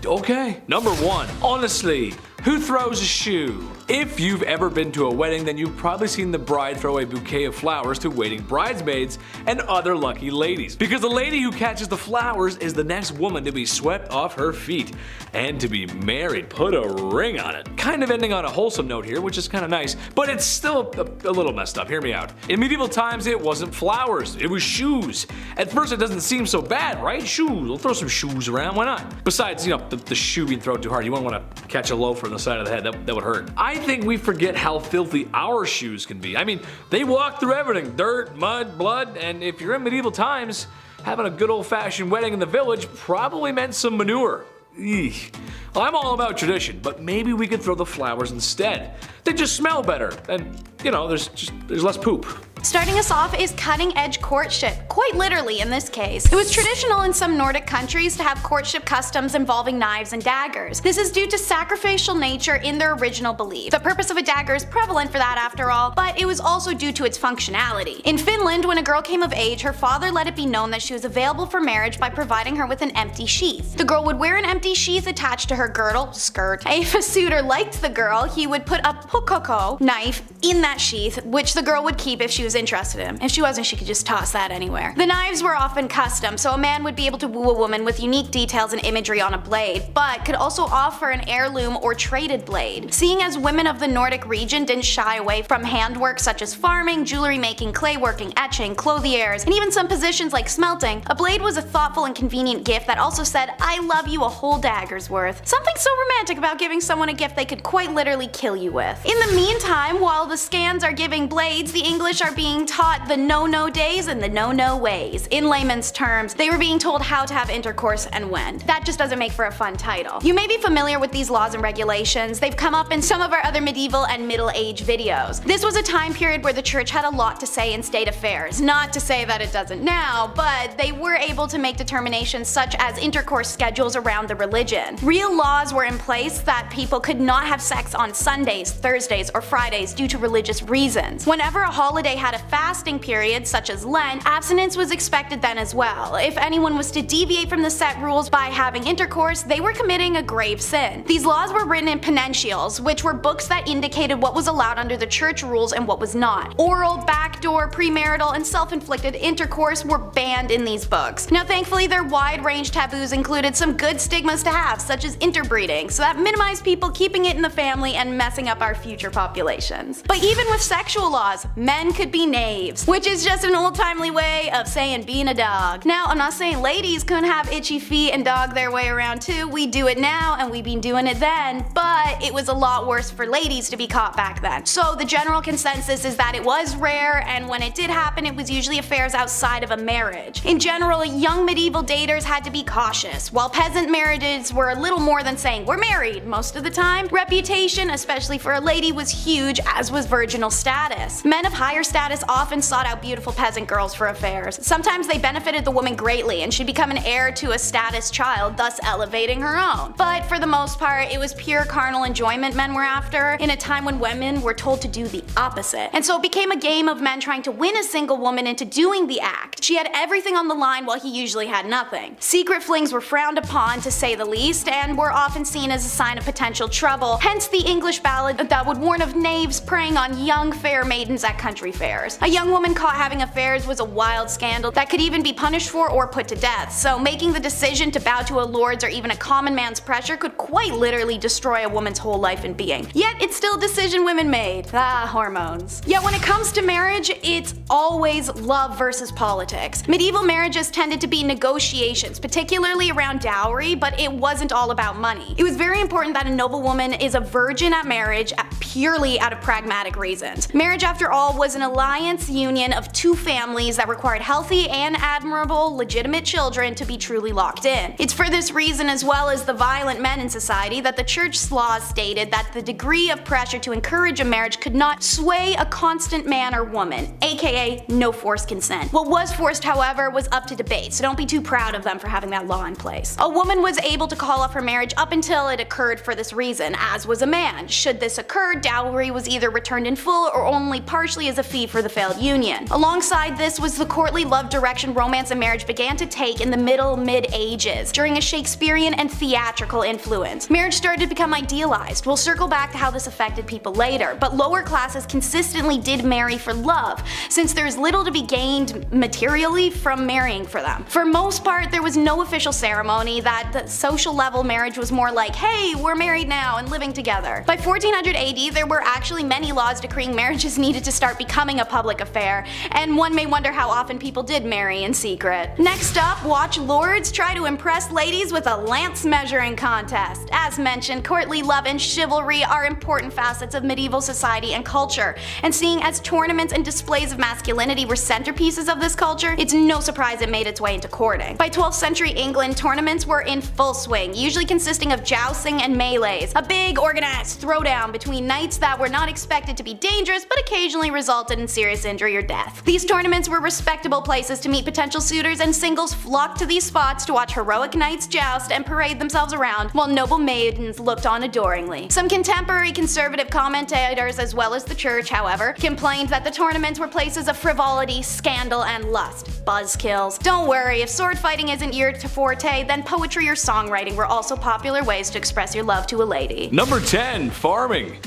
Okay. Number 1, honestly, who throws a shoe? If you've ever been to a wedding, then you've probably seen the bride throw a bouquet of flowers to waiting bridesmaids and other lucky ladies. Because the lady who catches the flowers is the next woman to be swept off her feet and to be married. Put a ring on it. Kind of ending on a wholesome note here, which is kind of nice, but it's still a little messed up. Hear me out. In medieval times, it wasn't flowers, it was shoes. At first, it doesn't seem so bad, right? Shoes. We'll throw some shoes around. Why not? Besides, you know, the shoe being thrown too hard. You won't want to catch a loaf in the side of the head. That would hurt. I think we forget how filthy our shoes can be. I mean, they walk through everything. Dirt, mud, blood, and if you're in medieval times, having a good old-fashioned wedding in the village probably meant some manure. Eek. Well, I'm all about tradition, but maybe we could throw the flowers instead. They just smell better, and you know, there's less poop. Starting us off is cutting-edge courtship, quite literally in this case. It was traditional in some Nordic countries to have courtship customs involving knives and daggers. This is due to sacrificial nature in their original belief. The purpose of a dagger is prevalent for that after all, but it was also due to its functionality. In Finland, when a girl came of age, her father let it be known that she was available for marriage by providing her with an empty sheath. The girl would wear an empty sheath attached to her girdle, skirt. If a suitor liked the girl, he would put a pukkoko knife in that sheath, which the girl would keep if she was interested in him. If she wasn't, she could just toss that anywhere. The knives were often custom, so a man would be able to woo a woman with unique details and imagery on a blade, but could also offer an heirloom or traded blade. Seeing as women of the Nordic region didn't shy away from handwork such as farming, jewelry making, clay working, etching, clothiers, and even some positions like smelting, a blade was a thoughtful and convenient gift that also said, "I love you" a whole dagger's worth. Something so romantic about giving someone a gift they could quite literally kill you with. In the meantime, while the Scans are giving blades, the English are being taught the no-no days and the no-no ways. In layman's terms, they were being told how to have intercourse and when. That just doesn't make for a fun title. You may be familiar with these laws and regulations. They've come up in some of our other medieval and middle age videos. This was a time period where the church had a lot to say in state affairs. Not to say that it doesn't now, but they were able to make determinations such as intercourse schedules around the religion. Real laws were in place that people could not have sex on Sundays, Thursdays, or Fridays due to religious reasons. Whenever a holiday had a fasting period, such as Lent, abstinence was expected then as well. If anyone was to deviate from the set rules by having intercourse, they were committing a grave sin. These laws were written in penitentials, which were books that indicated what was allowed under the church rules and what was not. Oral, backdoor, premarital, and self-inflicted intercourse were banned in these books. Now thankfully their wide-range taboos included some good stigmas to have, such as interbreeding, so that minimized people keeping it in the family and messing up our future populations. But even with sexual laws, men could be knaves, which is just an old-timely way of saying being a dog. Now, I'm not saying ladies couldn't have itchy feet and dog their way around too. We do it now and we've been doing it then, but it was a lot worse for ladies to be caught back then. So the general consensus is that it was rare, and when it did happen, it was usually affairs outside of a marriage. In general, young medieval daters had to be cautious. While peasant marriages were a little more than saying we're married most of the time, reputation, especially for a lady, was huge, as was virginal status. Men of higher status often sought out beautiful peasant girls for affairs. Sometimes they benefited the woman greatly and she'd become an heir to a status child, thus elevating her own. But for the most part, it was pure carnal enjoyment men were after, in a time when women were told to do the opposite. And so it became a game of men trying to win a single woman into doing the act. She had everything on the line while he usually had nothing. Secret flings were frowned upon, to say the least, and were often seen as a sign of potential trouble, hence the English ballad that would warn of knaves preying on young fair maidens at country fairs. A young woman caught having affairs was a wild scandal that could even be punished for or put to death, so making the decision to bow to a lord's or even a common man's pressure could quite literally destroy a woman's whole life and being. Yet it's still a decision women made. Hormones. Yet when it comes to marriage, it's always love versus politics. Medieval marriages tended to be negotiations, particularly around dowry, but it wasn't all about money. It was very important that a noble woman is a virgin at marriage purely out of pragmatic reasons. Marriage, after all, was an alliance union of two families that required healthy and admirable legitimate children to be truly locked in. It's for this reason, as well as the violent men in society, that the church's laws stated that the degree of pressure to encourage a marriage could not sway a constant man or woman, aka no forced consent. What was forced, however, was up to debate, so don't be too proud of them for having that law in place. A woman was able to call off her marriage up until it occurred for this reason, as was a man. Should this occur, dowry was either returned in full or only partially as a fee for the failed union. Alongside this was the courtly love direction romance and marriage began to take in the mid-ages, during a Shakespearean and theatrical influence. Marriage started to become idealized. We'll circle back to how this affected people later, but lower classes consistently did marry for love, since there's little to be gained materially from marrying for them. For most part, there was no official ceremony. That the social level marriage was more like, hey, we're married now and living together. By 1400 AD, there were actually many laws decreeing marriages needed to start becoming a public affair, and one may wonder how often people did marry in secret. Next up, watch lords try to impress ladies with a lance measuring contest. As mentioned, courtly love and chivalry are important facets of medieval society and culture, and seeing as tournaments and displays of masculinity were centerpieces of this culture, it's no surprise it made its way into courting. By 12th century England, tournaments were in full swing, usually consisting of jousting and melees, a big organized throwdown between knights that were not expected to be dangerous but occasionally resulted in serious injury or death. These tournaments were respectable places to meet potential suitors, and singles flocked to these spots to watch heroic knights joust and parade themselves around while noble maidens looked on adoringly. Some contemporary conservative commentators as well as the church, however, complained that the tournaments were places of frivolity, scandal, and lust. Buzzkills. Don't worry, if sword fighting isn't your forte, then poetry or songwriting were also popular ways to express your love to a lady. Number 10. Farming.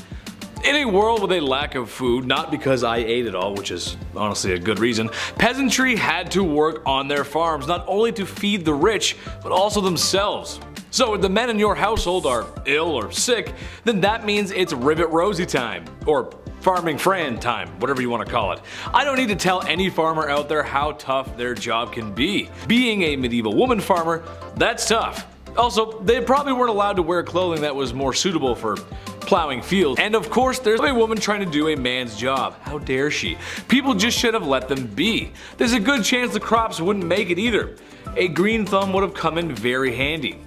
In a world with a lack of food, not because I ate it all, which is honestly a good reason, peasantry had to work on their farms, not only to feed the rich, but also themselves. So if the men in your household are ill or sick, then that means it's Rivet Rosie time, or Farming Fran time, whatever you want to call it. I don't need to tell any farmer out there how tough their job can be. Being a medieval woman farmer, that's tough. Also, they probably weren't allowed to wear clothing that was more suitable for plowing fields. And of course, there's a woman trying to do a man's job. How dare she? People just should have let them be. There's a good chance the crops wouldn't make it either. A green thumb would have come in very handy.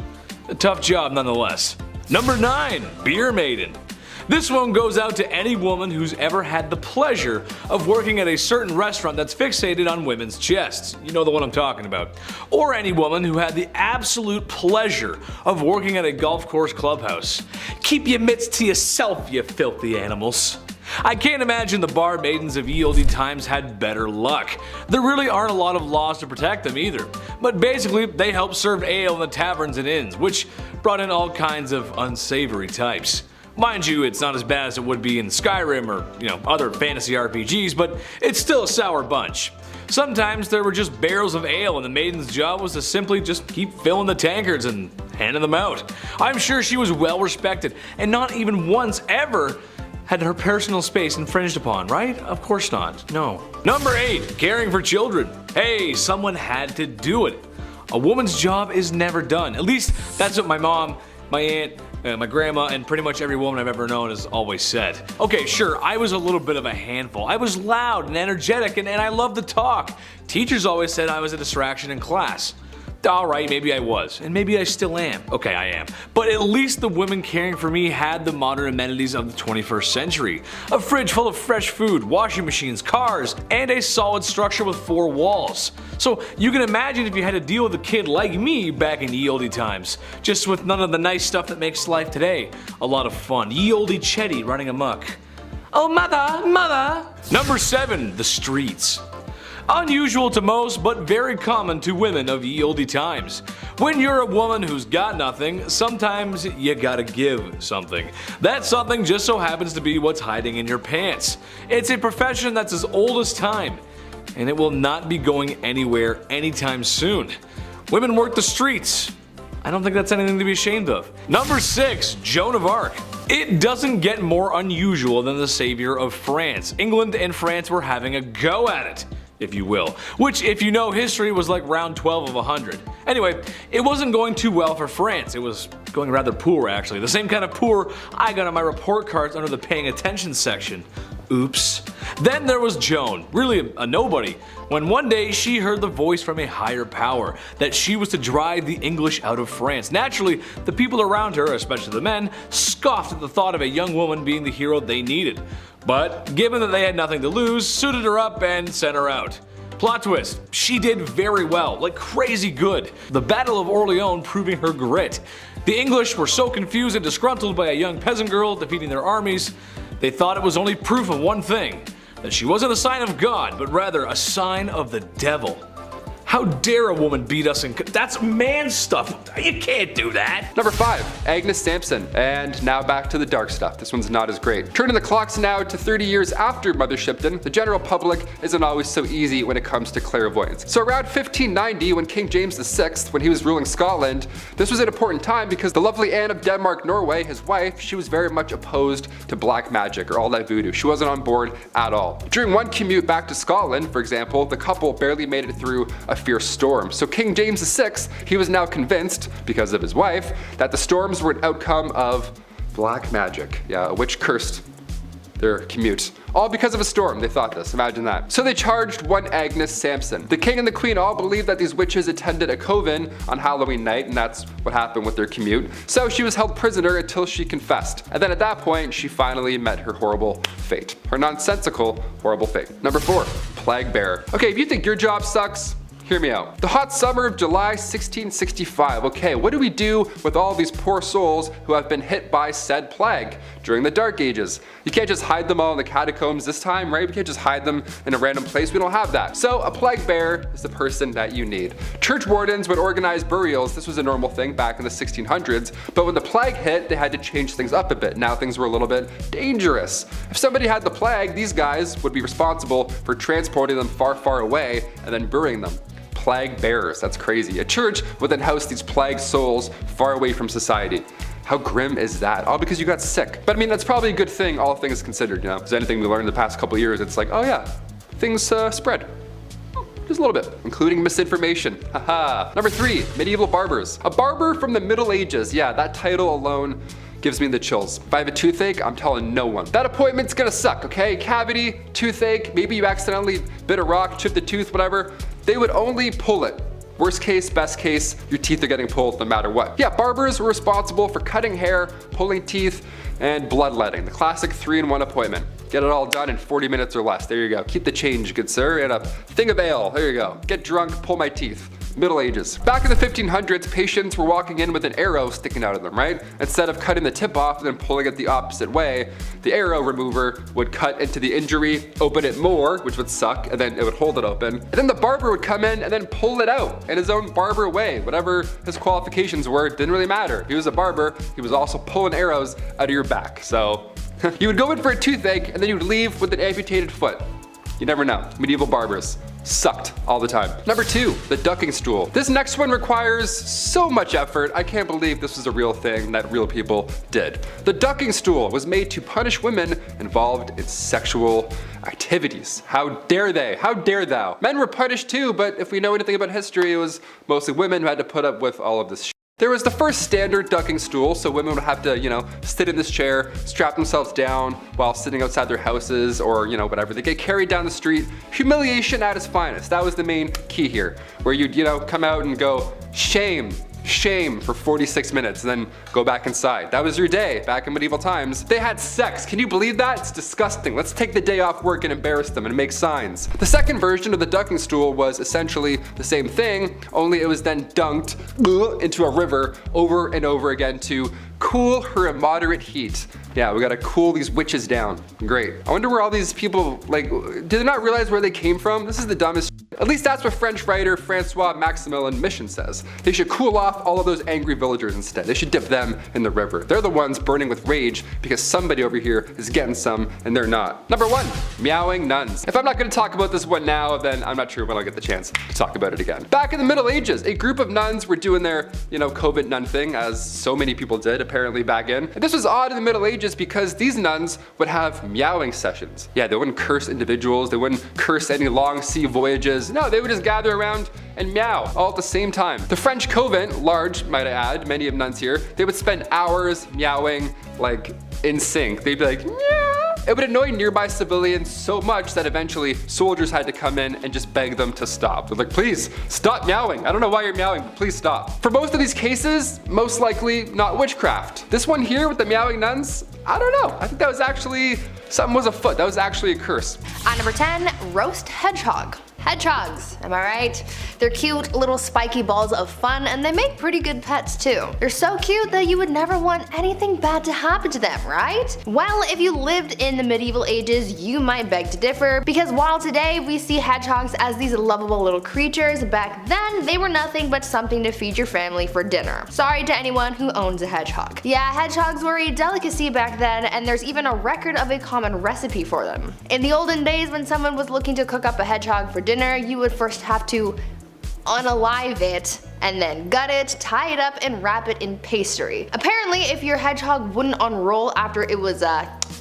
A tough job nonetheless. Number 9. Beer Maiden. This one goes out to any woman who's ever had the pleasure of working at a certain restaurant that's fixated on women's chests. You know the one I'm talking about. Or any woman who had the absolute pleasure of working at a golf course clubhouse. Keep your mitts to yourself, you filthy animals. I can't imagine the bar maidens of ye olde times had better luck. There really aren't a lot of laws to protect them either. But basically, they helped serve ale in the taverns and inns, which brought in all kinds of unsavory types. Mind you, it's not as bad as it would be in Skyrim or, other fantasy RPGs, but it's still a sour bunch. Sometimes there were just barrels of ale and the maiden's job was to simply just keep filling the tankards and handing them out. I'm sure she was well respected and not even once ever had her personal space infringed upon, right? Of course not, no. Number 8, caring for children. Hey, someone had to do it. A woman's job is never done. At least that's what my mom, my aunt, my grandma, and pretty much every woman I've ever known has always said. Okay, sure, I was a little bit of a handful. I was loud and energetic and I loved to talk. Teachers always said I was a distraction in class. Alright, maybe I was, and maybe I still am. Okay, I am. But at least the women caring for me had the modern amenities of the 21st century. A fridge full of fresh food, washing machines, cars, and a solid structure with 4 walls. So you can imagine if you had to deal with a kid like me back in ye olde times, just with none of the nice stuff that makes life today a lot of fun. Ye olde Chetty running amok. Oh mother, mother! Number 7, the streets. Unusual to most, but very common to women of ye olde times. When you're a woman who's got nothing, sometimes you gotta give something. That something just so happens to be what's hiding in your pants. It's a profession that's as old as time, and it will not be going anywhere anytime soon. Women work the streets. I don't think that's anything to be ashamed of. Number 6, Joan of Arc. It doesn't get more unusual than the savior of France. England and France were having a go at it, if you will, which if you know history was like round 12 of 100. Anyway, it wasn't going too well for France. It was going rather poor actually. The same kind of poor I got on my report cards under the paying attention section. Oops. Then there was Joan, really a nobody, when one day she heard the voice from a higher power that she was to drive the English out of France. Naturally, the people around her, especially the men, scoffed at the thought of a young woman being the hero they needed. But given that they had nothing to lose, suited her up and sent her out. Plot twist, she did very well, like crazy good. The Battle of Orleans proving her grit. The English were so confused and disgruntled by a young peasant girl defeating their armies, they thought it was only proof of one thing, that she wasn't a sign of God, but rather a sign of the devil. How dare a woman beat us that's man stuff. You can't do that. Number 5, Agnes Sampson. And now back to the dark stuff. This one's not as great. Turning the clocks now to 30 years after Mother Shipton, the general public isn't always so easy when it comes to clairvoyance. So around 1590, when King James VI, when he was ruling Scotland, this was an important time because the lovely Anne of Denmark-Norway, his wife, she was very much opposed to black magic or all that voodoo. She wasn't on board at all. During one commute back to Scotland, for example, the couple barely made it through a fierce storm. So King James VI, he was now convinced, because of his wife, that the storms were an outcome of black magic. Yeah, a witch cursed their commute. All because of a storm, they thought this, imagine that. So they charged one Agnes Sampson. The king and the queen all believed that these witches attended a coven on Halloween night, and that's what happened with their commute. So she was held prisoner until she confessed. And then at that point, she finally met her horrible fate. Her nonsensical, horrible fate. Number 4, plague bearer. Okay, if you think your job sucks, hear me out. The hot summer of July 1665. Okay, what do we do with all these poor souls who have been hit by said plague during the Dark Ages? You can't just hide them all in the catacombs this time, right? We can't just hide them in a random place. We don't have that. So a plague bearer is the person that you need. Church wardens would organize burials. This was a normal thing back in the 1600s, but when the plague hit, they had to change things up a bit. Now things were a little bit dangerous. If somebody had the plague, these guys would be responsible for transporting them far, far away and then burying them. Plague bearers, that's crazy. A church would then house these plague souls far away from society. How grim is that? All because you got sick. But I mean, that's probably a good thing, all things considered, you know? Because anything we learned in the past couple years, it's like, oh yeah, things spread. Just a little bit, including misinformation. Haha. Number 3, medieval barbers. A barber from the Middle Ages. Yeah, that title alone gives me the chills. If I have a toothache, I'm telling no one. That appointment's gonna suck, okay? Cavity, toothache, maybe you accidentally bit a rock, chipped a tooth, whatever. They would only pull it. Worst case, best case, your teeth are getting pulled no matter what. Yeah, barbers were responsible for cutting hair, pulling teeth, and bloodletting. The classic 3-in-1 appointment. Get it all done in 40 minutes or less. There you go. Keep the change, good sir, and a thing of ale. There you go. Get drunk, pull my teeth. Middle Ages. Back in the 1500s, patients were walking in with an arrow sticking out of them, right? Instead of cutting the tip off and then pulling it the opposite way, the arrow remover would cut into the injury, open it more, which would suck, and then it would hold it open. And then the barber would come in and then pull it out in his own barber way. Whatever his qualifications were, didn't really matter. If he was a barber, he was also pulling arrows out of your back. So you would go in for a toothache and then you would leave with an amputated foot. You never know. Medieval barbers sucked all the time. Number 2, the ducking stool. This next one requires so much effort. I can't believe this was a real thing that real people did. The ducking stool was made to punish women involved in sexual activities. How dare they? How dare thou? Men were punished too, but if we know anything about history, it was mostly women who had to put up with all of this shit. There was the first standard ducking stool, so women would have to, sit in this chair, strap themselves down while sitting outside their houses or, whatever. They get carried down the street. Humiliation at its finest. That was the main key here, where you'd, come out and go, shame, shame for 46 minutes and then go back inside. That was your day back in medieval times. They had sex. Can you believe that? It's disgusting. Let's take the day off work and embarrass them and make signs. The second version of the ducking stool was essentially the same thing, only it was then dunked into a river over and over again to cool her immoderate heat. Yeah, we gotta cool these witches down. Great. I wonder where all these people, did they not realize where they came from? This is the dumbest shit. At least that's what French writer Francois Maximilien Mission says. They should cool off all of those angry villagers instead. They should dip them in the river. They're the ones burning with rage because somebody over here is getting some and they're not. Number 1, meowing nuns. If I'm not gonna talk about this one now, then I'm not sure when I'll get the chance to talk about it again. Back in the Middle Ages, a group of nuns were doing their, COVID nun thing, as so many people did apparently back in. And this was odd in the Middle Ages because these nuns would have meowing sessions. Yeah, they wouldn't curse individuals, they wouldn't curse any long sea voyages. No, they would just gather around and meow all at the same time. The French convent, large might I add, many of nuns here, they would spend hours meowing in sync. They'd be like, meow. It would annoy nearby civilians so much that eventually soldiers had to come in and just beg them to stop. They're like, please stop meowing. I don't know why you're meowing, but please stop. For most of these cases, most likely not witchcraft. This one here with the meowing nuns, I don't know. I think that was actually, something was afoot. That was actually a curse. Number 10, roast hedgehog. Hedgehogs, am I right? They're cute little spiky balls of fun, and they make pretty good pets too. They're so cute that you would never want anything bad to happen to them, right? Well, if you lived in the medieval ages, you might beg to differ, because while today we see hedgehogs as these lovable little creatures, back then they were nothing but something to feed your family for dinner. Sorry to anyone who owns a hedgehog. Yeah, hedgehogs were a delicacy back then, and there's even a record of a common recipe for them. In the olden days, when someone was looking to cook up a hedgehog for dinner, you would first have to unalive it, and then gut it, tie it up, and wrap it in pastry. Apparently, if your hedgehog wouldn't unroll after it was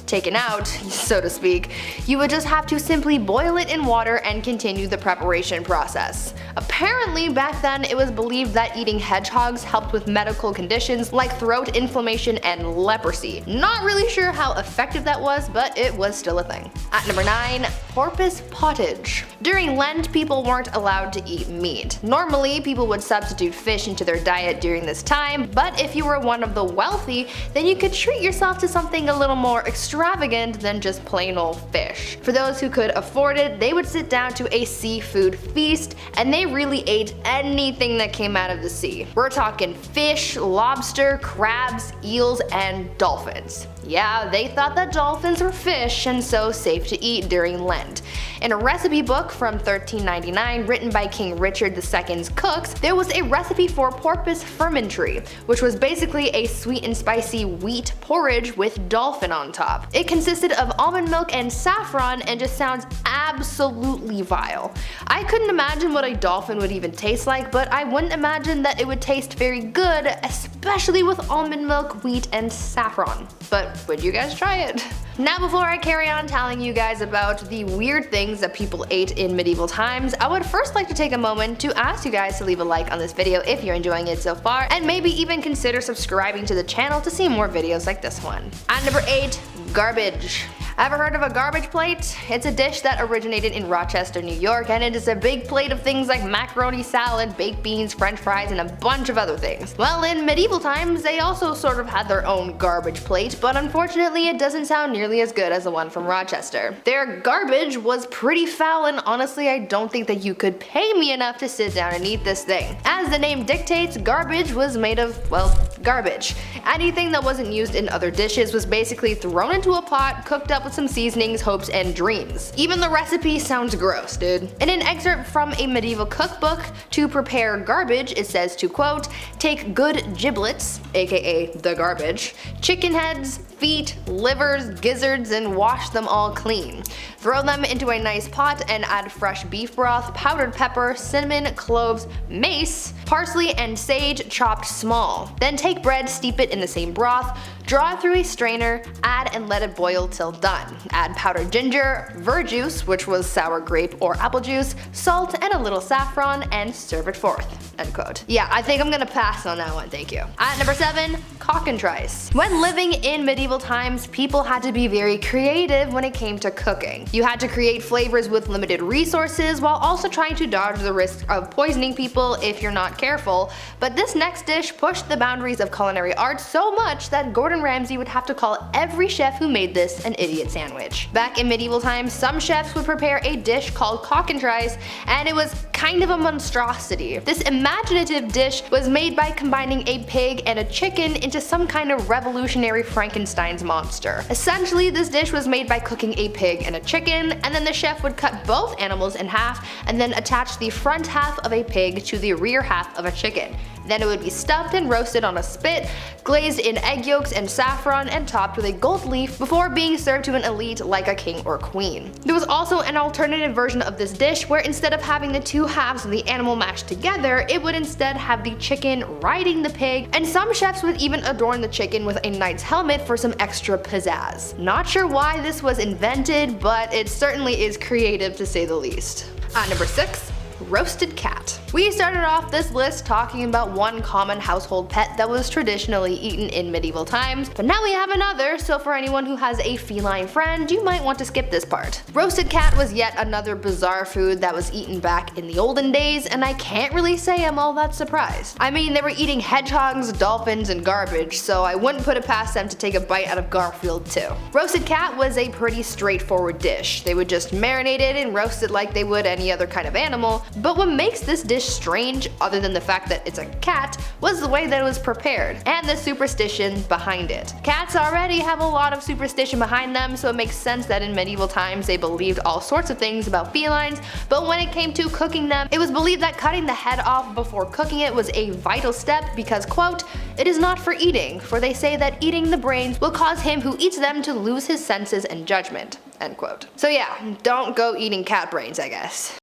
taken out, so to speak, you would just have to simply boil it in water and continue the preparation process. Apparently, back then it was believed that eating hedgehogs helped with medical conditions like throat inflammation and leprosy. Not really sure how effective that was, but it was still a thing. At number 9, porpoise pottage. During Lent, people weren't allowed to eat meat. Normally, people would substitute fish into their diet during this time, but if you were one of the wealthy, then you could treat yourself to something a little more extravagant than just plain old fish. For those who could afford it, they would sit down to a seafood feast, and they really ate anything that came out of the sea. We're talking fish, lobster, crabs, eels, and dolphins. Yeah, they thought that dolphins were fish and so safe to eat during Lent. In a recipe book from 1399 written by King Richard II's cooks, there was a recipe for porpoise fermentry, which was basically a sweet and spicy wheat porridge with dolphin on top. It consisted of almond milk and saffron and just sounds absolutely vile. I couldn't imagine what a dolphin would even taste like, but I wouldn't imagine that it would taste very good, especially with almond milk, wheat, and saffron. But would you guys try it? Now, before I carry on telling you guys about the weird things that people ate in medieval times, I would first like to take a moment to ask you guys to leave a like on this video if you're enjoying it so far, and maybe even consider subscribing to the channel to see more videos like this one. At number 8, garbage. Ever heard of a garbage plate? It's a dish that originated in Rochester, New York, and it is a big plate of things like macaroni salad, baked beans, french fries, and a bunch of other things. Well, in medieval times, they also sort of had their own garbage plate, but unfortunately it doesn't sound nearly as good as the one from Rochester. Their garbage was pretty foul, and honestly I don't think that you could pay me enough to sit down and eat this thing. As the name dictates, garbage was made of, well, garbage. Anything that wasn't used in other dishes was basically thrown into a pot, cooked up with some seasonings, hopes, and dreams. Even the recipe sounds gross, dude. In an excerpt from a medieval cookbook, to prepare garbage, it says to quote, take good giblets, aka the garbage, chicken heads, feet, livers, gizzards, and wash them all clean. Throw them into a nice pot and add fresh beef broth, powdered pepper, cinnamon, cloves, mace, parsley, and sage chopped small. Then take bread, steep it in the same broth, draw it through a strainer, add and let it boil till done. Add powdered ginger, verjuice, which was sour grape or apple juice, salt, and a little saffron, and serve it forth. End quote. Yeah, I think I'm gonna pass on that one, thank you. At number 7, cockatrice. When living in medieval times, people had to be very creative when it came to cooking. You had to create flavors with limited resources while also trying to dodge the risk of poisoning people if you're not careful, but this next dish pushed the boundaries of culinary art so much that Gordon Ramsay would have to call every chef who made this an idiot sandwich. Back in medieval times, some chefs would prepare a dish called cockatrice, and it was kind of a monstrosity. This imaginative dish was made by combining a pig and a chicken into some kind of revolutionary Frankenstein's monster. Essentially, this dish was made by cooking a pig and a chicken, and then the chef would cut both animals in half and then attach the front half of a pig to the rear half of a chicken. Then it would be stuffed and roasted on a spit, glazed in egg yolks and saffron, and topped with a gold leaf before being served to an elite like a king or queen. There was also an alternative version of this dish where instead of having the two halves of the animal mashed together, it would instead have the chicken riding the pig, and some chefs would even adorn the chicken with a knight's helmet for some extra pizzazz. Not sure why this was invented, but it certainly is creative to say the least. At number 6, roasted cat. We started off this list talking about one common household pet that was traditionally eaten in medieval times, but now we have another, so for anyone who has a feline friend, you might want to skip this part. Roasted cat was yet another bizarre food that was eaten back in the olden days, and I can't really say I'm all that surprised. I mean, they were eating hedgehogs, dolphins, and garbage, so I wouldn't put it past them to take a bite out of Garfield too. Roasted cat was a pretty straightforward dish. They would just marinate it and roast it like they would any other kind of animal, but what makes this dish strange, other than the fact that it's a cat, was the way that it was prepared, and the superstition behind it. Cats already have a lot of superstition behind them, so it makes sense that in medieval times they believed all sorts of things about felines, but when it came to cooking them, it was believed that cutting the head off before cooking it was a vital step because, quote, "It is not for eating, for they say that eating the brains will cause him who eats them to lose his senses and judgment," end quote. So yeah, don't go eating cat brains, I guess.